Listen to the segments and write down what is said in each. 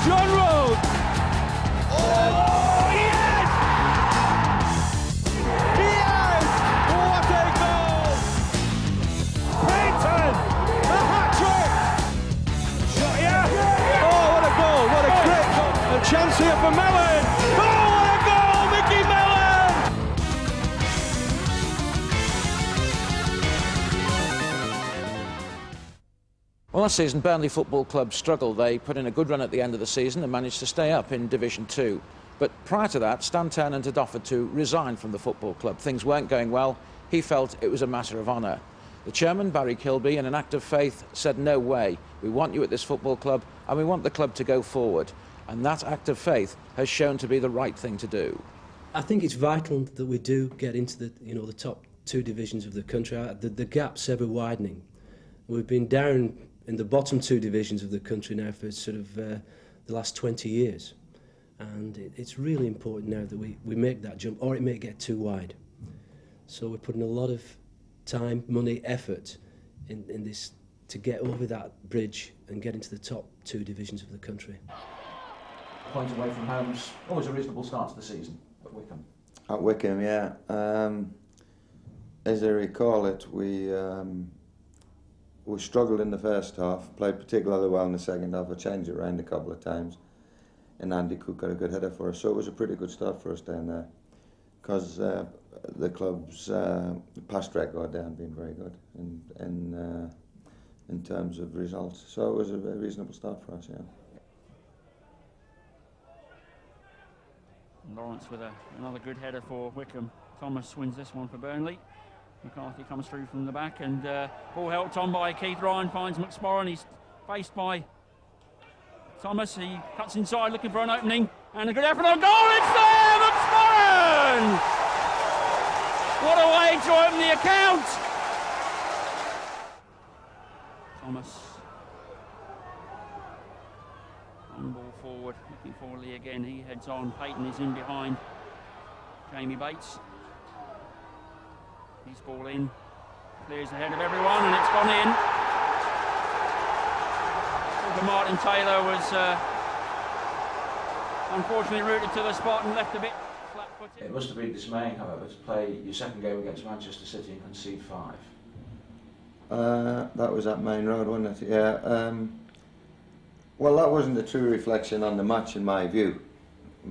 John Rhodes! Oh, yes! Yes! What a goal! Payton! The hat-trick! Shot, yeah! Oh, what a goal! What a great goal! A chance here for Mellon! Oh, what a goal! Mickey Mellon! Well, last season, Burnley Football Club struggled. They put in a good run at the end of the season and managed to stay up in Division 2. But prior to that, Stan Ternent had offered to resign from the football club. Things weren't going well. He felt it was a matter of honour. The chairman, Barry Kilby, in an act of faith, said, "No way. We want you at this football club and we want the club to go forward." And that act of faith has shown to be the right thing to do. I think it's vital that we do get into the top 2 divisions of the country. The gap's ever widening. We've been down in the bottom 2 divisions of the country now for sort of the last 20 years. And it's really important now that we make that jump, or it may get too wide. So we're putting a lot of time, money, effort in this to get over that bridge and get into the top 2 divisions of the country. Point away from home's always a reasonable start to the season at Wycombe. At Wycombe, yeah. As I recall it, we struggled in the first half, played particularly well in the second half. I changed it around a couple of times, and Andy Cook got a good header for us. So it was a pretty good start for us down there, because the club's past record there hadn't been very good in terms of results. So it was a very reasonable start for us, yeah. Lawrence with another good header for Wycombe. Thomas wins this one for Burnley. McCarthy comes through from the back, and ball helped on by Keith Ryan, finds McSporran. He's faced by Thomas. He cuts inside looking for an opening, and a good effort on goal. It's there, McSporran! What a way to open the account! Thomas on ball forward, looking for Lee again. He heads on. Payton is in behind Jamie Bates. He's ball in, clears ahead of everyone, and it's gone in. Martin Taylor was unfortunately rooted to the spot and left a bit flat-footed. It must have been dismaying, however, to play your second game against Manchester City and concede 5. That was at Main Road, wasn't it? Yeah. Well, that wasn't a true reflection on the match in my view,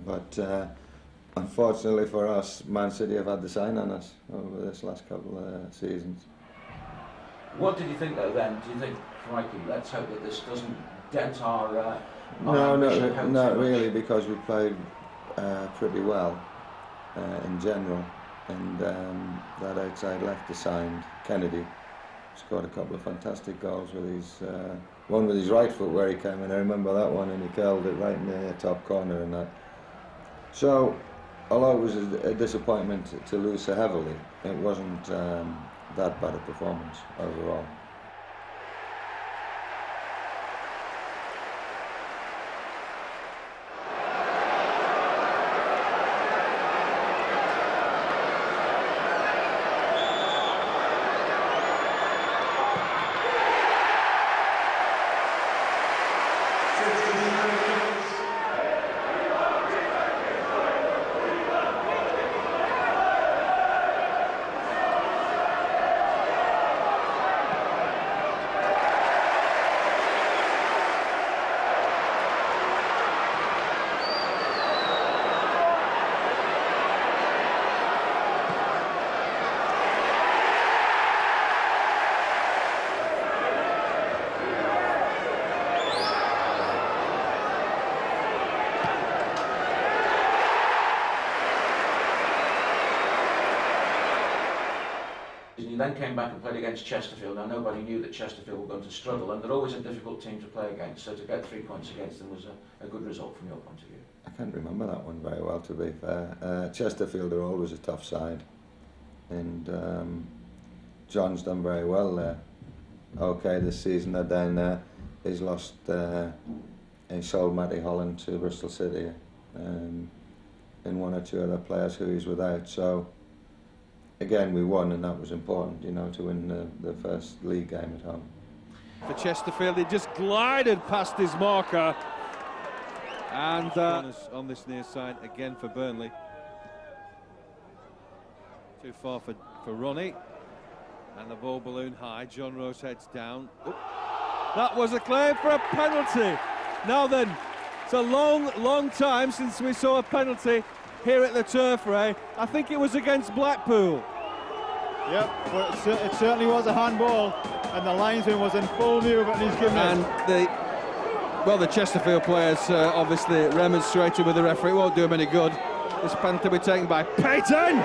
but unfortunately for us, Man City have had the sign on us over this last couple of seasons. What did you think though then? Do you think, crikey, let's hope that this doesn't dent our No, not really, because we played pretty well in general, and that outside left assigned, Kennedy, scored a couple of fantastic goals with his one with his right foot where he came in. I remember that one, and he curled it right in the top corner and that. So, although it was a disappointment to lose so heavily, it wasn't that bad a performance overall. You then came back and played against Chesterfield. Now, nobody knew that Chesterfield were going to struggle, and they're always a difficult team to play against, so to get 3 points against them was a good result from your point of view. I can't remember that one very well, to be fair. Chesterfield are always a tough side, and John's done very well there. Okay, this season they're down there. He's lost, he sold Matty Holland to Bristol City, and one or two other players who he's without, so again, we won, and that was important, you know, to win the first league game at home. For Chesterfield, he just glided past his marker And on this near side again for Burnley. Too far for Ronnie. And the ball balloon high. John Rose heads down. Oop. That was a claim for a penalty. Now then, it's a long time since we saw a penalty here at the Turf Ray. I think it was against Blackpool. Yep, well, it certainly was a handball, and the linesman was in full view of it, and he's given it. And the Chesterfield players obviously remonstrated with the referee. It won't do him any good. This penalty will be taken by Payton.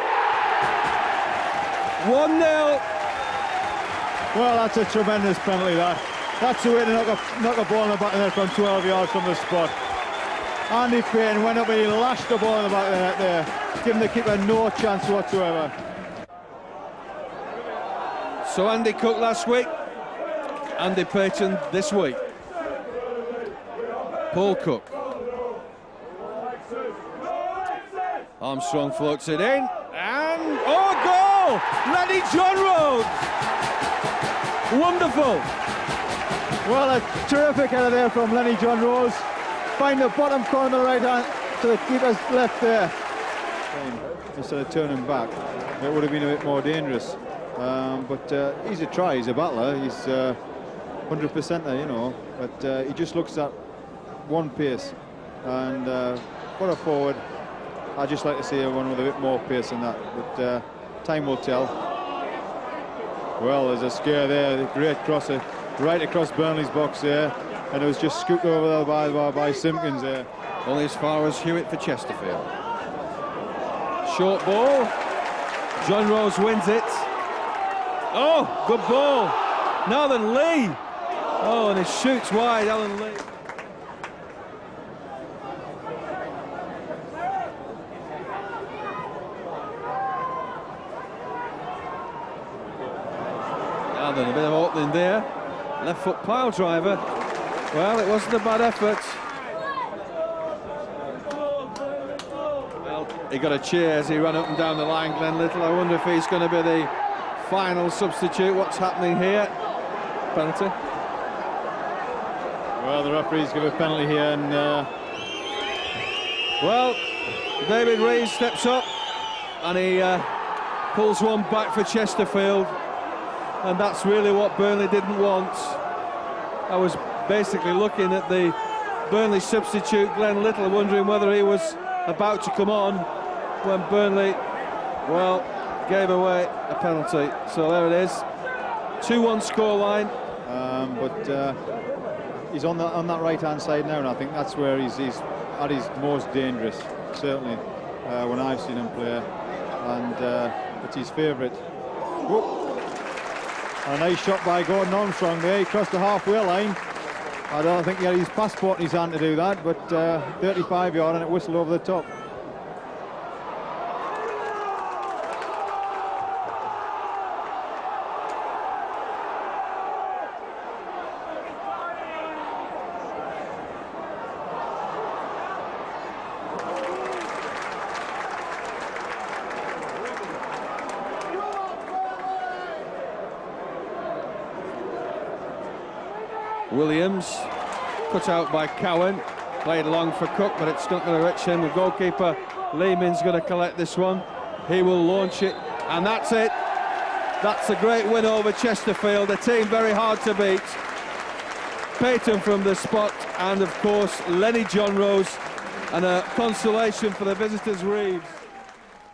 1-0. Well, that's a tremendous penalty, That's the way to knock a ball in the back of the net from 12 yards from the spot. Andy Payton went up and he lashed the ball in the back of the net there, giving the keeper no chance whatsoever. So Andy Cook last week, Andy Payton this week. Paul Cook. Armstrong floats it in, and goal! Lenny John Rhodes! Wonderful! Well, a terrific header there from Lenny John Rose. Find the bottom corner of the right hand to the keeper's left there. Instead of turning back, it would have been a bit more dangerous. But he's a try, he's a battler, he's 100% there, you know. But he just looks at one pace. And for a forward, I'd just like to see one with a bit more pace than that. But time will tell. Well, there's a scare there, the great crosser. Right across Burnley's box there, and it was just scooped over there by Simpkins there. Only as far as Hewitt for Chesterfield. Short ball. John Rose wins it. Oh, good ball. Now then, Lee. Oh, and it shoots wide, Alan Lee. Now then, a bit of opening there. Left foot pile driver. Well, it wasn't a bad effort. Well, he got a cheer as he ran up and down the line, Glenn Little. I wonder if he's going to be the final substitute. What's happening here? Penalty. Well, the referees give a penalty here, and well, David Rees steps up and he pulls one back for Chesterfield. And that's really what Burnley didn't want. I was basically looking at the Burnley substitute, Glenn Little, wondering whether he was about to come on when Burnley, well, gave away a penalty. So there it is, 2-1 scoreline. But he's on that right-hand side now, and I think that's where he's at his most dangerous, certainly, when I've seen him play. And it's his favourite. A nice shot by Gordon Armstrong there. He crossed the halfway line. I don't think he had his passport in his hand to do that, but 35 yard and it whistled over the top. Williams, cut out by Cowan, played long for Cook, but it's not going to reach him. The goalkeeper, Lehman's going to collect this one. He will launch it, and that's it. That's a great win over Chesterfield, a team very hard to beat. Payton from the spot, and of course, Lenny John Rose, and a consolation for the visitors, Reeves.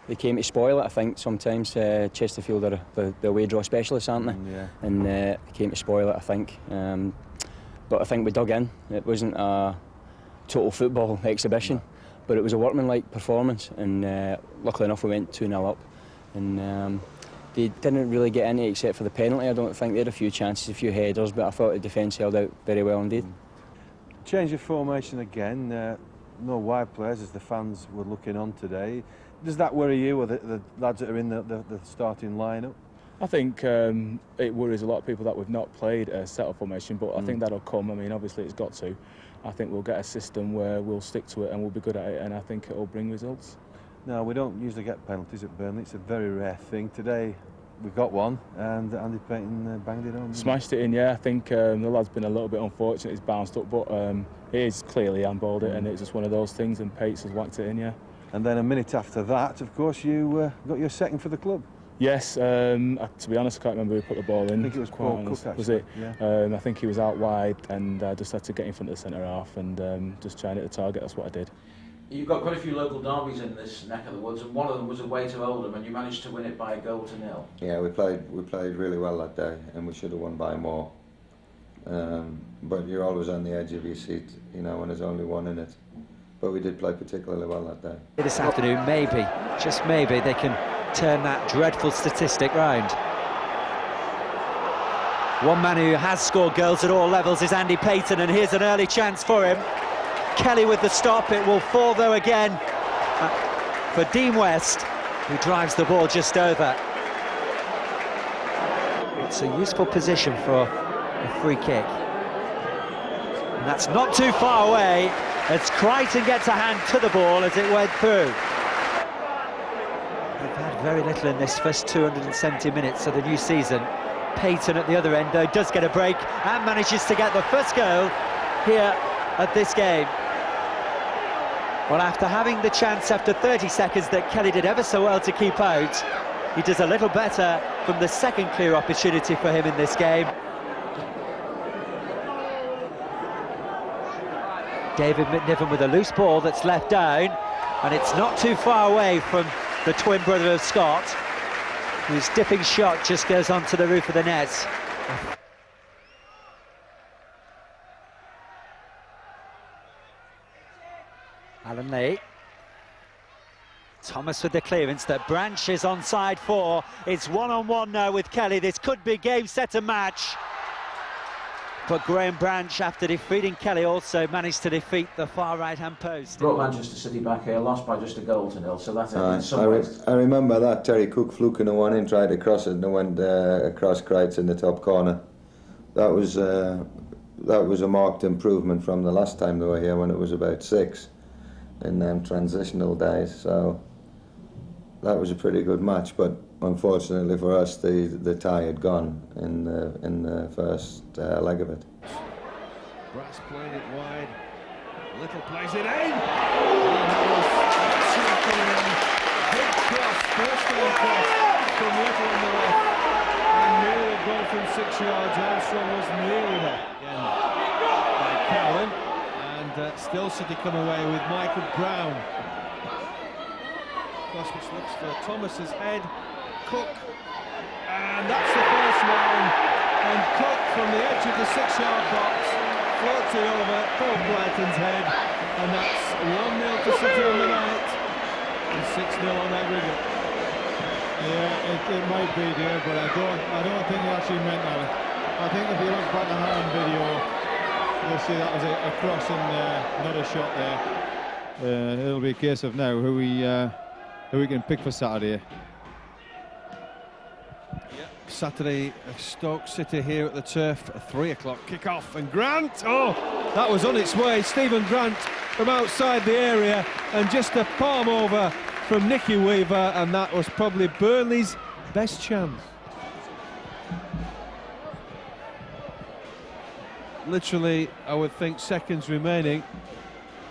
They came to spoil it, I think, sometimes. Chesterfield are the away draw specialists, aren't they? Yeah. And they came to spoil it, I think. But I think we dug in. It wasn't a total football exhibition, but it was a workmanlike performance, and luckily enough we went 2-0 up. And they didn't really get in it except for the penalty. I don't think they had a few chances, a few headers, but I thought the defence held out very well indeed. Change of formation again, no wide players as the fans were looking on today. Does that worry you, or the lads that are in the starting lineup? I think it worries a lot of people that we've not played a set-up formation, but I think that'll come. I mean, obviously it's got to. I think we'll get a system where we'll stick to it and we'll be good at it, and I think it'll bring results. No, we don't usually get penalties at Burnley. It's a very rare thing. Today, we got one, and Andy Payton banged it home. Smashed it in, yeah. I think the lad's been a little bit unfortunate. He's bounced up, but he is clearly handballed it, and it's just one of those things. And Pates has whacked it in, yeah. And then a minute after that, of course, you got your second for the club. Yes. To be honest, I can't remember who put the ball in. I think it was Paul Cook, actually. Was it? Yeah. I think he was out wide, and I just had to get in front of the centre half and just try and hit the target. That's what I did. You've got quite a few local derbies in this neck of the woods, and one of them was away to Oldham, and you managed to win it by 1-0. Yeah, we played really well that day, and we should have won by more. But you're always on the edge of your seat, you know, when there's only one in it. But we did play particularly well that day. This afternoon, maybe, just maybe, they can turn that dreadful statistic round. One man who has scored goals at all levels is Andy Payton, and here's an early chance for him. Kelly with the stop. It will fall though again for Dean West, who drives the ball just over. It's a useful position for a free kick, and that's not too far away as Crichton gets a hand to the ball as it went through. They've had very little in this first 270 minutes of the new season. Payton at the other end though does get a break and manages to get the first goal here at this game. Well, after having the chance after 30 seconds that Kelly did ever so well to keep out, he does a little better from the second clear opportunity for him in this game. David McNiven with a loose ball that's left down, and it's not too far away from the twin brother of Scott, whose dipping shot just goes onto the roof of the net. Alan Lee. Thomas with the clearance that Branch is onside for. It's one-on-one now with Kelly. This could be game, set and match. But Graham Branch, after defeating Kelly, also managed to defeat the far right-hand post. Brought Manchester City back here, lost by just 1-0, so that's in some ways. I remember that. Terry Cook fluking the one in, tried to cross it, and it went across Kreitz in the top corner. That was a marked improvement from the last time they were here, when it was about 6 in them transitional days. So that was a pretty good match, but unfortunately for us, the tie had gone in the first leg of it. Brass playing it wide. Little plays it in. Big cross, bursting cross from Little on the left, and nearly a goal from 6 yards. Armstrong was nearly there again by Cowan, and still City come away with Michael Brown. Cross which looks for Thomas's head. Cook, and that's the first one, and Cook from the edge of the 6-yard box floats it over Paul Blyton's head, and that's 1-0 to City on the night and 6-0 on aggregate. Yeah, it might be there, but I don't think he actually meant that. I think if you look back at the video, you'll see that was a cross and not a shot there. It'll be a case of now who we can pick for Saturday. Saturday, Stoke City here at the Turf, a 3 o'clock kick-off, and Grant, oh, that was on its way. Stephen Grant from outside the area, and just a palm over from Nicky Weaver, and that was probably Burnley's best chance. Literally, I would think, seconds remaining.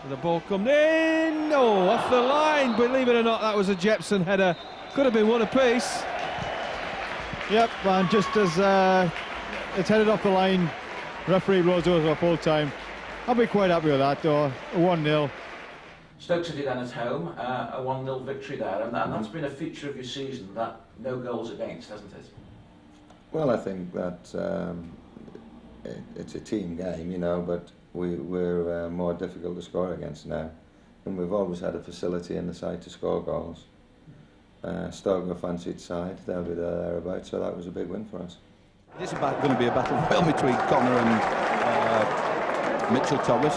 The ball come in, oh, off the line. Believe it or not, that was a Jepson header. Could have been one apiece. Yep, and just as it's headed off the line, referee blows over full time. I'll be quite happy with that, though. 1-0. Stoke City then at home, a 1-0 victory there, and that's been a feature of your season, that no goals against, hasn't it? Well, I think that it's a team game, you know, but we're more difficult to score against now, and we've always had a facility in the side to score goals. Stoke a fancied side, they'll be thereabouts, so that was a big win for us. It is going to be a battle royal between Connor and Mitchell Thomas.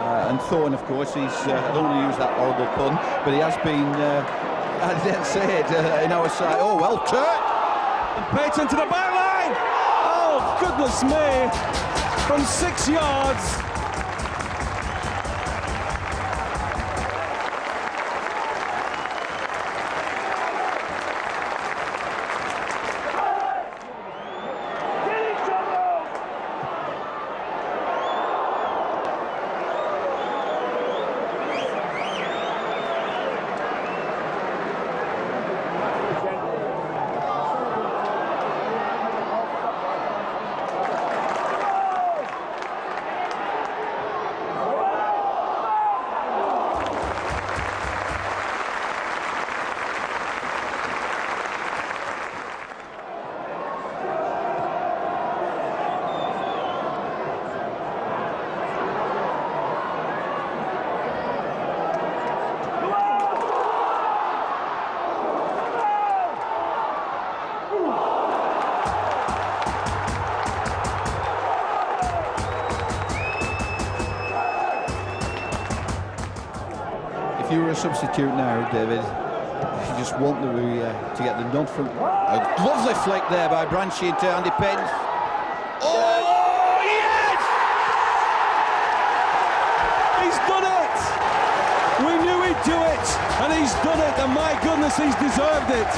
And Thorne, of course, I don't want to use that horrible pun, but he has been, I didn't say it, in our side. Oh, well, Kurt! And Payton to the back line! Oh, goodness me! From 6 yards! if you were a substitute now, David, you just want to get the nod from... A lovely flick there by Branchy into Andy Payton. Oh, yes! He's done it! We knew he'd do it, and he's done it, and my goodness, he's deserved it.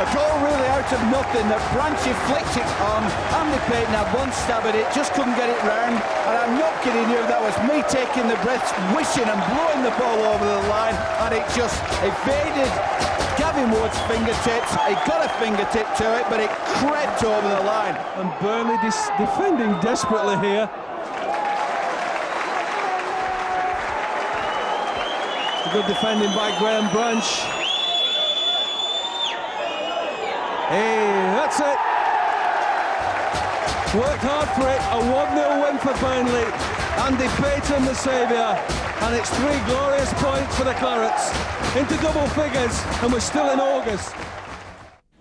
A goal really out of nothing that Branchy flicked it on. Andy Payton had one stab at it, just couldn't get it round. And I'm not kidding you, that was me taking the breath, wishing and blowing the ball over the line, and it just evaded Gavin Ward's fingertips. He got a fingertip to it, but it crept over the line. And Burnley defending desperately here. Good defending by Graham Branch. Hey, that's it. Worked hard for it. A 1-0 win for Burnley. Andy Payton the saviour. And it's 3 glorious points for the Clarets. Into double figures, and we're still in August.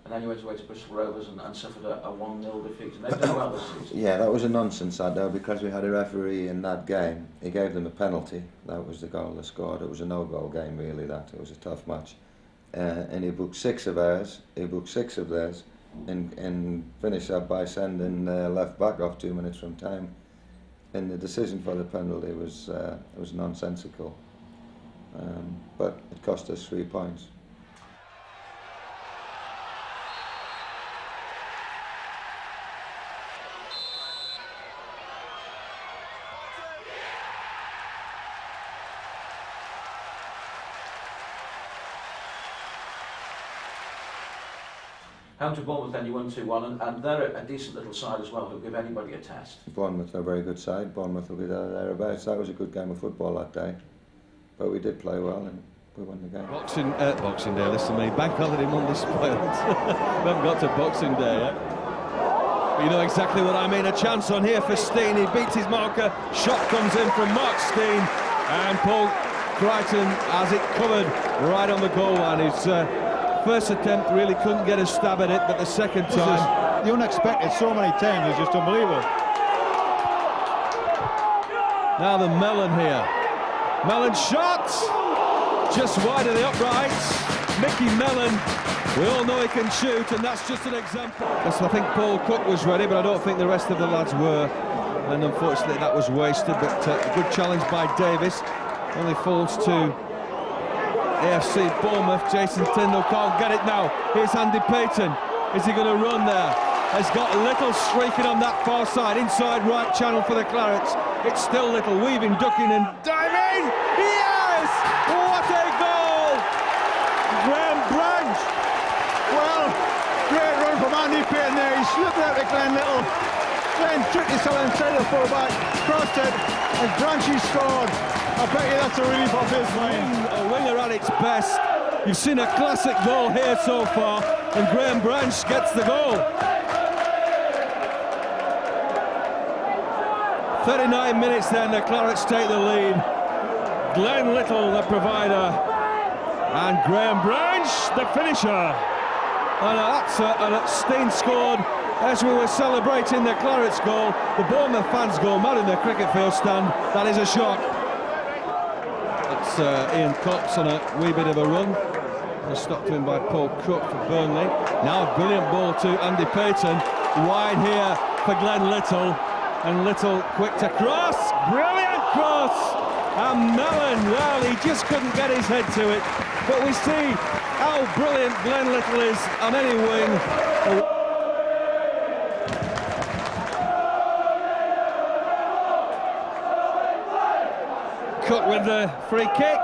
And then you went away to Bristol Rovers and suffered a 1-0 defeat. And they've done well this season. Yeah, that was a nonsense, that though, because we had a referee in that game. He gave them a penalty. That was the goal they scored. It was a no-goal game, really, that. It was a tough match. And he booked 6 of ours, he booked 6 of theirs, and finished up by sending left back off 2 minutes from time. And the decision for the penalty was nonsensical, but it cost us 3 points. Home to Bournemouth then, you won 2-1, and they're a decent little side as well, who'll give anybody a test. Bournemouth are a very good side. Bournemouth will be thereabouts. That was a good game of football that day, but we did play well and we won the game. Boxing Day, listen to me. Bank holiday Monday spoiled. We haven't got to Boxing Day yet. But you know exactly what I mean. A chance on here for Steen. He beats his marker. Shot comes in from Mark Steen, and Paul Crichton has it covered right on the goal line. His first attempt really couldn't get a stab at it, but the second time... The unexpected so many times is just unbelievable. Now the Mellon here. Mellon shot! Just wide of the uprights. Mickey Mellon, we all know he can shoot, and that's just an example. Yes, I think Paul Cook was ready, but I don't think the rest of the lads were. And unfortunately that was wasted, but a good challenge by Davis. Only falls to AFC Bournemouth. Jason Tindall can't get it now. Here's Andy Payton. Is he going to run there? Has got Little streaking on that far side, inside right channel for the Clarets. It's still Little, weaving, ducking and diving. Yes! What a goal! Graham Branch. Well, great run from Andy Payton there. He slipped out to Glenn Little. Glenn tricked himself inside the full-back, crossed it, and Branchy scored. I bet you that's a relief off his mind. A winger at its best. You've seen a classic goal here so far, and Graham Branch gets the goal. 39 minutes then, the Clarets take the lead. Glenn Little, the provider, and Graham Branch, the finisher. And Steen scored as we were celebrating the Clarets goal. The Bournemouth fans go mad in the cricket field stand. That is a shock. It's Ian Cox on a wee bit of a run. Stopped in by Paul Cook for Burnley. Now a brilliant ball to Andy Payton. Wide here for Glenn Little. And Little quick to cross. Brilliant cross. And Mellon, well, he just couldn't get his head to it. But we see how brilliant Glenn Little is on any wing. Cook with the free kick.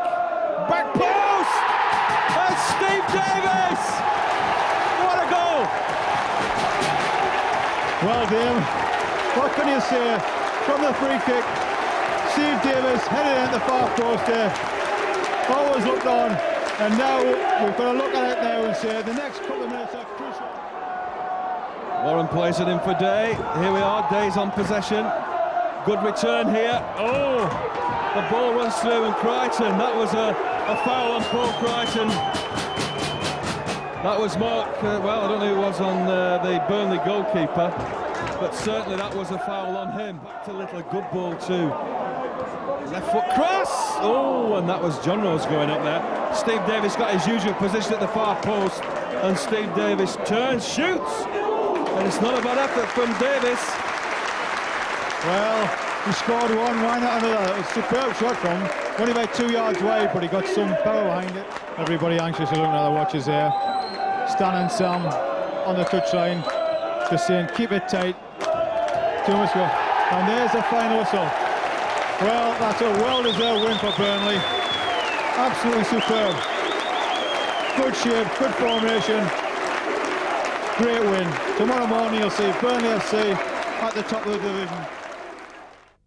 Back post! And Steve Davis! What a goal! Well, Dave, what can you say? From the free kick, Steve Davis headed in the far post there. Always looked on, and now we've got to look at it now and say the next couple of minutes are crucial. Warren plays it in for Day. Here we are, Day's on possession. Good return here. Oh! The ball runs through, and Crichton, that was a foul on Paul Crichton. That was Mark, well, I don't know who was on the Burnley goalkeeper, but certainly that was a foul on him. Back to Little, good ball too. Left foot cross! Oh, and that was John Rose going up there. Steve Davis got his usual position at the far post, and Steve Davis turns, shoots! And it's not a bad effort from Davis. Well, he scored one, why not another? It was a superb shot from him. Only about 2 yards away, but he got some power behind it. Everybody anxiously looking at the watches here. Stan and Sam on the touchline, just saying, keep it tight. 2 minutes go. And there's the final whistle. Well, that's a well-deserved win for Burnley. Absolutely superb. Good shape, good formation. Great win. Tomorrow morning you'll see Burnley FC at the top of the division.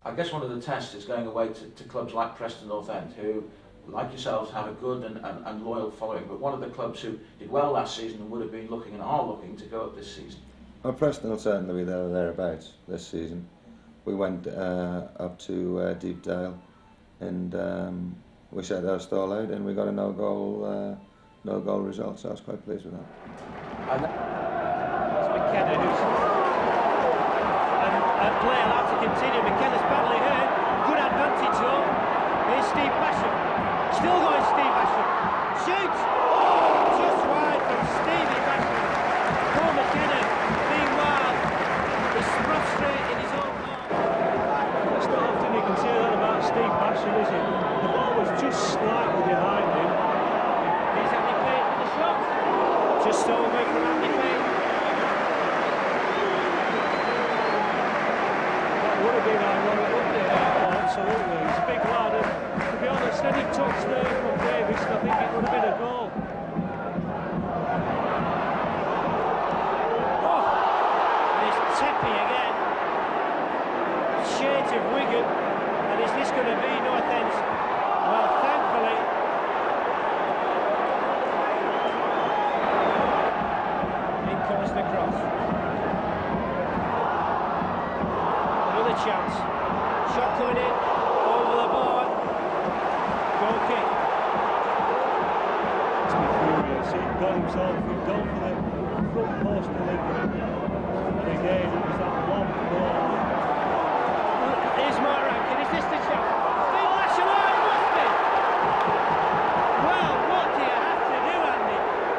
I guess one of the tests is going away to clubs like Preston North End, who, like yourselves, have a good and loyal following, but one of the clubs who did well last season and would have been looking and are looking to go up this season. Well, Preston will certainly be there or thereabouts this season. We went up to Deepdale and we set our stall out and we got a no-goal result, so I was quite pleased with that. It's McKenna who's play allowed to continue. McKenna's badly hurt. Good advantage though. Here's Steve Basham. Still going Steve Basham. Shoots! Oh, just wide from Stevie Basham. Paul McKenna, meanwhile, is prostrate in his own goal. It's not often you can say that about Steve Basham, is it? The ball was just slightly behind him. Here's Andy Payne with the shot. Just over from Andy Payne. Would have been ironic, wouldn't it? Oh, absolutely. He's a big lad, and to be honest, any touch there from Davis, I think it would have been a goal. Oh, and it's Tepe again. Shades of Wigan, and is this going to be North End? Well, thankfully. In comes the cross. Chance. Shot coming in, over the board. Goal kick. It's been furious. He got himself done for the front post delivery. And again, it was that long ball. Here's Mark Rankin. Is this the shot? Steve Basham, oh, it must be. Well, what do you have to do, Andy?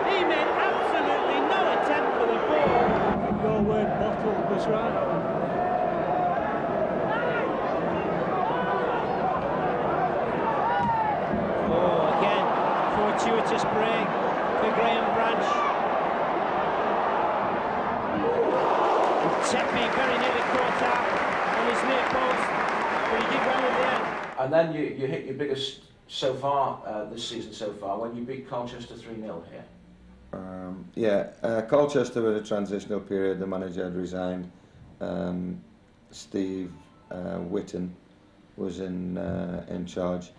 He made absolutely no attempt for the ball. Your word bottle was right. Fortuitous break for Graham Branch. Tepe very nearly caught out on his near post, but he did well in the end. And then you hit your biggest so far this season so far when you beat Colchester 3-0 here. Colchester were a transitional period. The manager had resigned. Steve Whitten was in charge.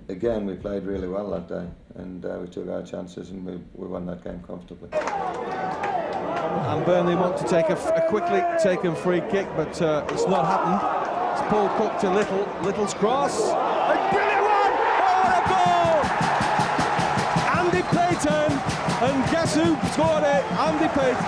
Again, we played really well that day, and we took our chances, and we won that game comfortably. And Burnley want to take a quickly taken free kick, but it's not happened. It's Paul Cook to Little. Little's cross. A brilliant one! Oh, what a goal! Andy Payton, and guess who scored it? Andy Payton.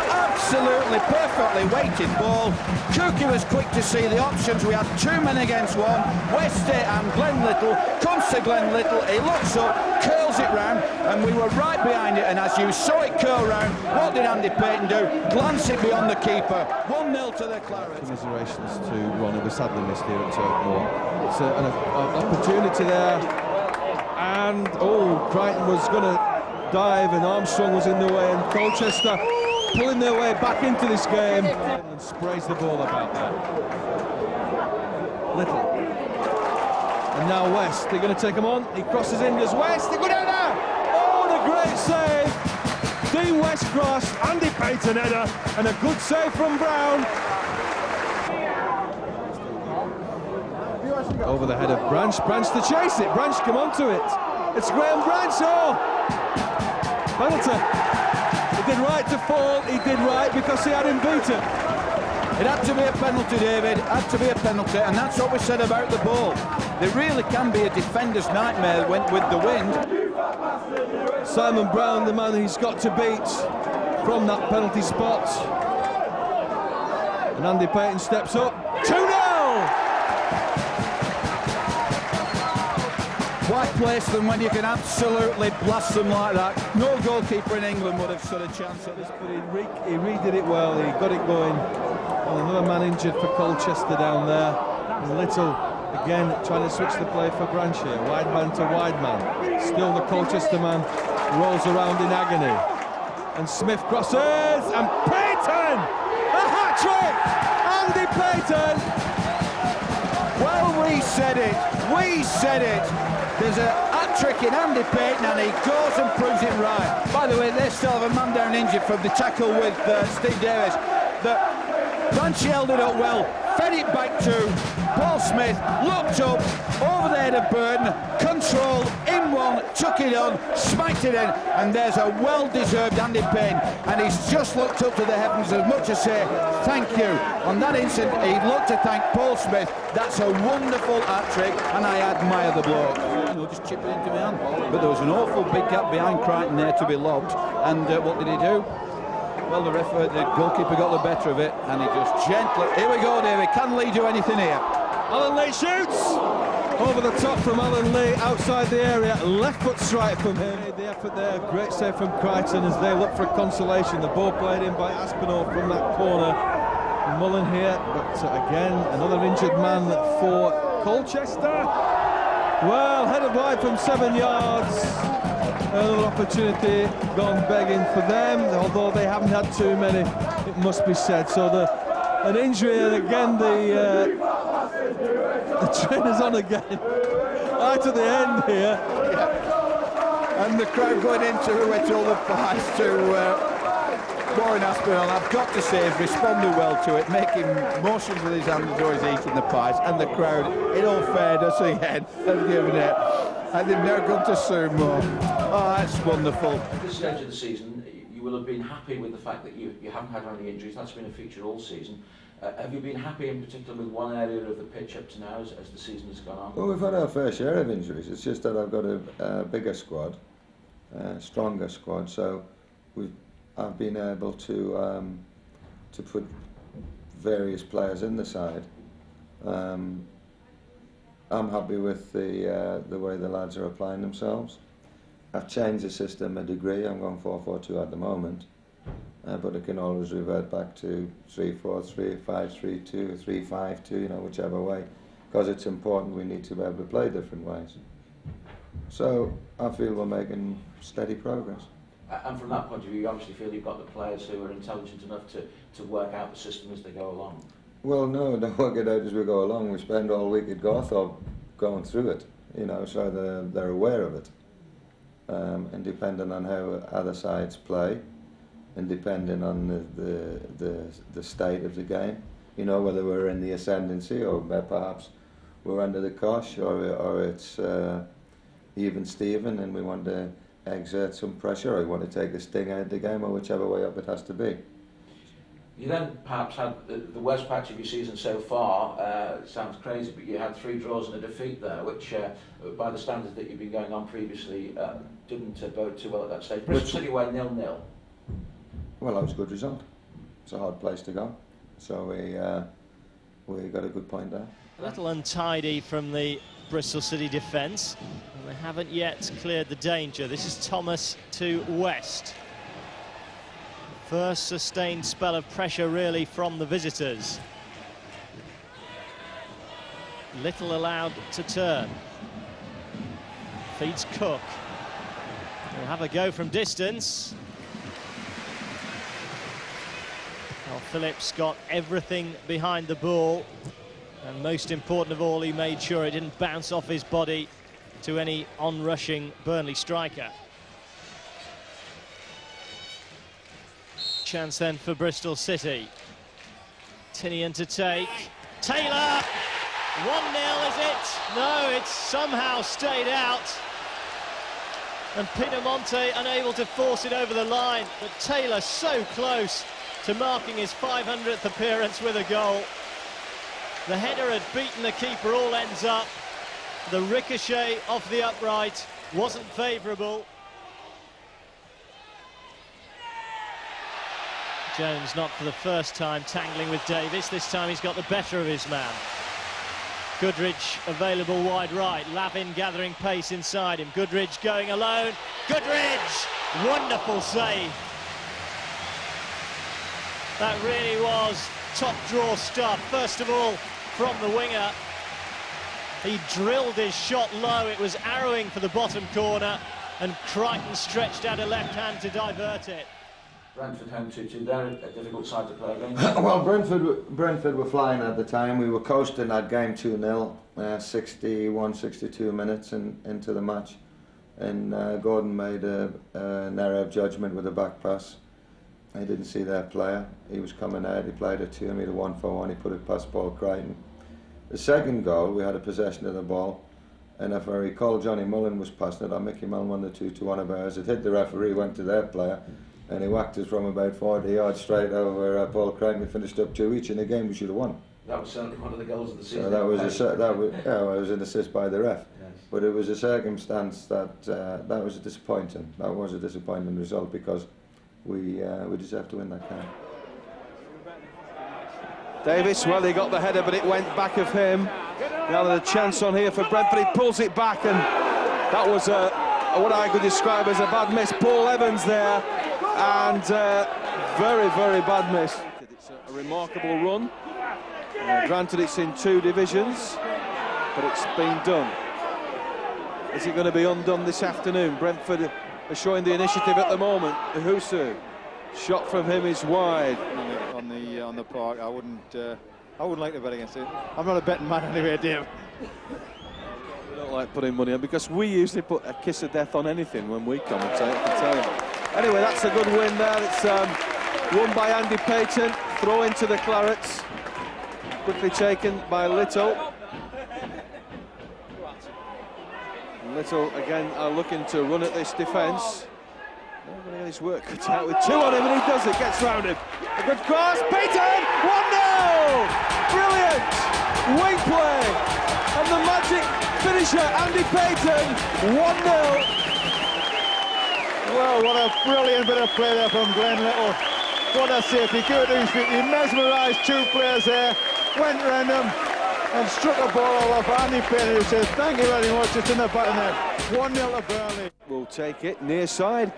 Absolutely perfectly weighted ball. Cookie was quick to see the options. We had 2 men against 1. Westy and Glenn Little. Comes to Glenn Little. He looks up, curls it round, and we were right behind it. And as you saw it curl round, what did Andy Payton do? Glance it beyond the keeper. 1-0 to the Clarets. Commiserations to Ron, who was sadly missed here at Turf Moor. It's an opportunity there. And, Crichton was going to dive, and Armstrong was in the way, and Colchester pulling their way back into this game and sprays the ball about there. Little. And now West, they're going to take him on. He crosses in, does West, they go down there! Oh, the great save! Dean West cross, Andy Payton header, and a good save from Brown. Over the head of Branch to chase it, Branch come onto it. It's Graham Branch, penalty. He did right to fall, he did right because he had him beaten. It had to be a penalty, David, it had to be a penalty, and that's what we said about the ball. There really can be a defender's nightmare with the wind. Simon Brown, the man he's got to beat from that penalty spot. And Andy Payton steps up, 2-0! Why place them when you can absolutely blast them like that? No goalkeeper in England would have stood a chance at this. But he redid it well, he got it going. And another man injured for Colchester down there. And Little, again, trying to switch the play for Branch here. Wide man to wide man. Still the Colchester man rolls around in agony. And Smith crosses, and Payton! A hat-trick! Andy Payton! Well, we said it. We said it. There's a hat-trick in Andy Payton, and he goes and proves it right. By the way, they still have a man down injured from the tackle with Steve Davis. Branch held it up well, fed it back to Paul Smith, looked up, over there to Burton, control, in one, took it on, smacked it in, and there's a well-deserved Andy Payne, and he's just looked up to the heavens as much as say, thank you. On that instant, he looked to thank Paul Smith. That's a wonderful hat-trick, and I admire the bloke. You know, just chip it into my hand. But there was an awful big gap behind Crichton there to be lobbed, and what did he do? Well, the goalkeeper got the better of it, and he just gently... Here we go, David. Can Lee do anything here? Alan Lee shoots! Over the top from Alan Lee, outside the area. Left foot strike from him. Made the effort there. Great save from Crichton as they look for a consolation. The ball played in by Aspinall from that corner. Mullen here, but again, another injured man for Colchester. Well, headed wide from 7 yards. Another opportunity gone begging for them, although they haven't had too many, it must be said. So an injury, and again the trainer's on again, right at the end here. Yeah. And the crowd going into who ate all the pies to Warren Aspinall. I've got to say, he's responded well to it, making motions with his hands as he's eating the pies, and the crowd, in all fairness again, have given it. And they've now gone to sumo. Oh, that's wonderful. At this stage of the season, you will have been happy with the fact that you haven't had any injuries. That's been a feature all season. Have you been happy in particular with one area of the pitch up to now as the season has gone on? Well, we've had our fair share of injuries. It's just that I've got a bigger squad, stronger squad, so I've been able to put various players in the side. I'm happy with the way the lads are applying themselves. I've changed the system a degree. I'm going 4-4-2 at the moment, but it can always revert back to 3-4-3, 5-3-2, 3-5-2, you know, whichever way, because it's important. We need to be able to play different ways. So I feel we're making steady progress. And from that point of view, you obviously feel you've got the players who are intelligent enough to work out the system as they go along. Well, no, don't work it out as we go along. We spend all week at Garthorpe going through it, you know, so they're aware of it. And depending on how other sides play, and depending on the state of the game, you know, whether we're in the ascendancy or perhaps we're under the cosh, or it's even Steven and we want to exert some pressure, or we want to take the sting out of the game, or whichever way up it has to be. You then perhaps had the worst patch of your season so far. It sounds crazy, but you had 3 draws and a defeat there, which, by the standards that you've been going on previously, didn't bode too well at that stage. Bristol City went 0-0. Well, that was a good result. It's a hard place to go, so we got a good point there. A little untidy from the Bristol City defence, and they haven't yet cleared the danger. This is Thomas to West. First sustained spell of pressure really from the visitors. Little allowed to turn. Feeds Cook. He'll have a go from distance. Well, Phillips got everything behind the ball, and most important of all, he made sure it didn't bounce off his body to any on-rushing Burnley striker. Chance then for Bristol City. Tinian to take. Taylor! 1-0, is it? No, it's somehow stayed out. And Pinamonte unable to force it over the line. But Taylor so close to marking his 500th appearance with a goal. The header had beaten the keeper, all ends up. The ricochet off the upright wasn't favourable. Jones not for the first time tangling with Davis. This time he's got the better of his man. Goodridge available wide right. Lavin gathering pace inside him. Goodridge going alone. Goodridge! Wonderful save. That really was top draw stuff. First of all, from the winger. He drilled his shot low. It was arrowing for the bottom corner, and Crichton stretched out a left hand to divert it. Brentford home 2-2. They're a difficult side to play against. Well, Brentford were flying at the time. We were coasting that game 2-0, 61, 62 minutes into the match. And Gordon made an error of judgment with a back pass. He didn't see their player. He was coming out, he played it to him, he had a 1-for-1, he put it past Paul Crichton. The second goal, we had a possession of the ball. And if I recall, Johnny Mullen was passing it, or Mickey Mullen won the 2 to 1 of ours. It hit the referee, went to their player. And he whacked us from about 40 yards straight over Paul Crichton. We finished up 2 each in the game. We should have won. That was certainly one of the goals of the season. So that was an assist by the ref. Yes. But it was a circumstance that that was disappointing. That was a disappointing result because we deserved to win that game. Davis, well, he got the header, but it went back of him. Now there's a chance on here for Brentford. He pulls it back, and that was what I could describe as a bad miss. Paul Evans there. And very, very bad miss. It's a remarkable run. Granted, it's in 2 divisions, but it's been done. Is it going to be undone this afternoon? Brentford are showing the initiative at the moment. Uhusu, shot from him is wide. On the park, I wouldn't like to bet against it. I'm not a betting man anyway, Dave. We don't like putting money on because we usually put a kiss of death on anything when we commentate, I can tell you. Anyway, that's a good win there. It's won by Andy Payton. Throw into the Clarets. Quickly taken by Little. Little again are looking to run at this defence. They're going to get his work cut out with 2 on him, and he does it. Gets round him. A good cross. Payton! 1-0! Brilliant! Wing play. And the magic finisher, Andy Payton. 1-0. Well, what a brilliant bit of play there from Glenn Little. What a safety. He mesmerised 2 players there, went random and struck a ball all off Andy Payton, who says, thank you very much, it's in the back of net. 1-0 to Burnley. We'll take it near side,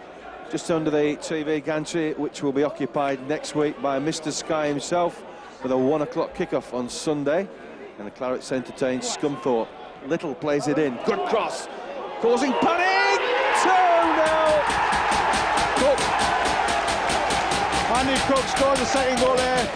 just under the TV gantry, which will be occupied next week by Mr. Sky himself, with a 1 o'clock kickoff on Sunday. And the Clarets entertain Scunthorpe. Little plays it in. Good cross, causing panic. 2-0. Cook. Andy Cook scores the second goal there.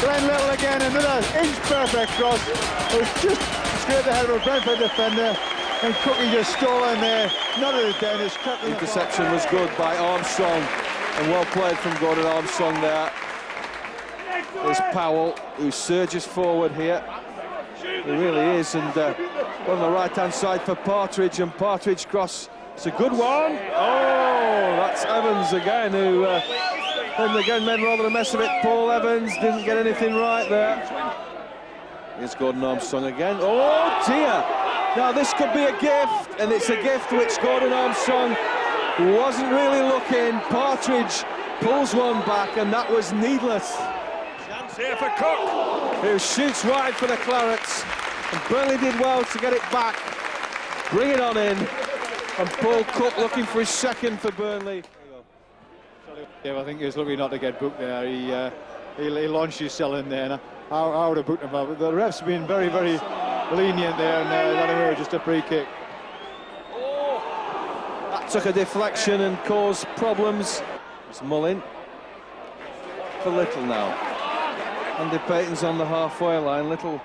Glenn Little again, another inch-perfect cross. It was just straight ahead of a Brentford defender, and Cookie just stole in there. Not at the down, just crept in. Interception was good by Armstrong, and well played from Gordon Armstrong there. There's Powell, who surges forward here. He really is, and on the right-hand side for Partridge, and Partridge cross. It's a good one. Oh, that's Evans again, who again made rather a mess of it. Paul Evans didn't get anything right there. Here's Gordon Armstrong again. Oh dear! Now this could be a gift, and it's a gift which Gordon Armstrong wasn't really looking. Partridge pulls one back, and that was needless. Chance here for Cook, who shoots wide for the Clarets, and Burnley did well to get it back, bring it on in. And Paul Cook looking for his second for Burnley. Yeah, I think he was lucky not to get booked there. He launched his cell in there, and I would have booked him. But the ref's been very, very lenient there, and let him go, just a free kick. That took a deflection and caused problems. It's Mullin for Little now. Andy Payton's on the halfway line. Little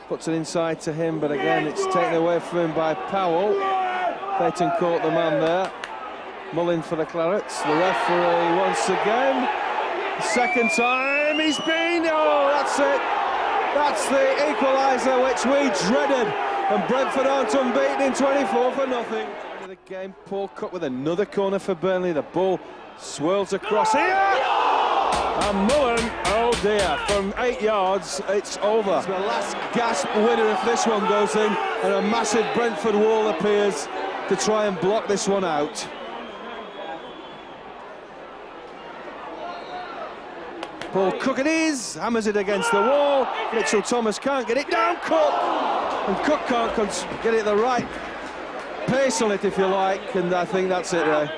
puts it inside to him, but again it's taken away from him by Powell. Payton caught the man there. Mullin for the Clarets. The referee once again. Second time he's been. Oh, that's it. That's the equaliser which we dreaded. And Brentford aren't unbeaten in 24-0. The game. Paul Cook with another corner for Burnley. The ball swirls across here. And Mullin, oh dear, from 8 yards, it's over. It's the last gasp winner if this one goes in, and a massive Brentford wall appears to try and block this one out. Paul Cook it is, hammers it against the wall. Mitchell Thomas can't get it down. Cook and Cook can't get it the right pace on it, if you like, and I think that's it, Ray.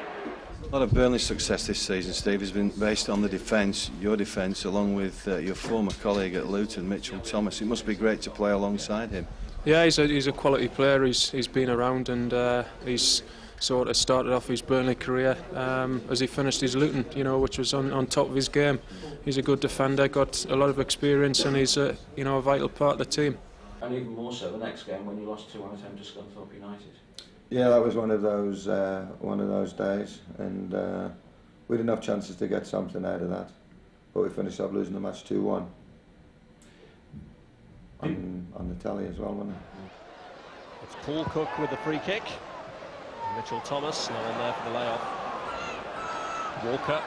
A lot of Burnley's success this season, Steve, has been based on the defence, your defence, along with your former colleague at Luton, Mitchell Thomas. It must be great to play alongside him. Yeah, he's a quality player. He's been around, and he's sort of started off his Burnley career as he finished his Luton, you know, which was on top of his game. He's a good defender, got a lot of experience, and he's a vital part of the team. And even more so the next game when you lost 2-1 at home to Scunthorpe United. Yeah, that was one of those days, and we had enough chances to get something out of that, but we finished up losing the match 2-1 on the telly as well, wasn't it? It's Paul Cook with the free kick. Mitchell Thomas, no one there for the layoff. Walker.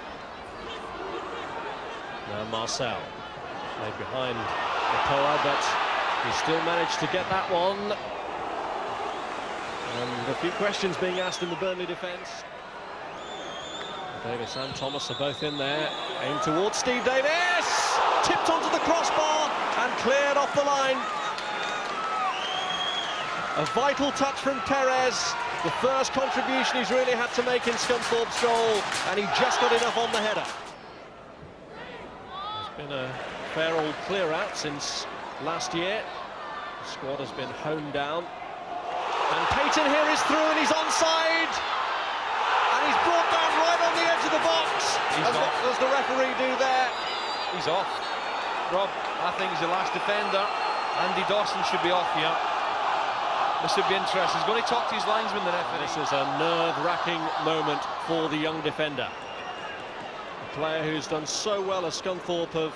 Now Marcel. Played behind Epoa, but he still managed to get that one. And a few questions being asked in the Burnley defence. Davis and Thomas are both in there. Aimed towards Steve Davis. Tipped onto the crossbar and cleared off the line. A vital touch from Perez. The first contribution he's really had to make in Scunthorpe's goal, and he just got enough on the header. There's been a fair old clear-out since last year. The squad has been honed down. And Payton here is through, and he's onside. And he's brought down right on the edge of the box. What does the referee do there? He's off. Rob, I think he's the last defender. Andy Dawson should be off here. This would be interesting. He's going to talk to his linesman, the referee. This is a nerve-wracking moment for the young defender. A player who's done so well as Scunthorpe have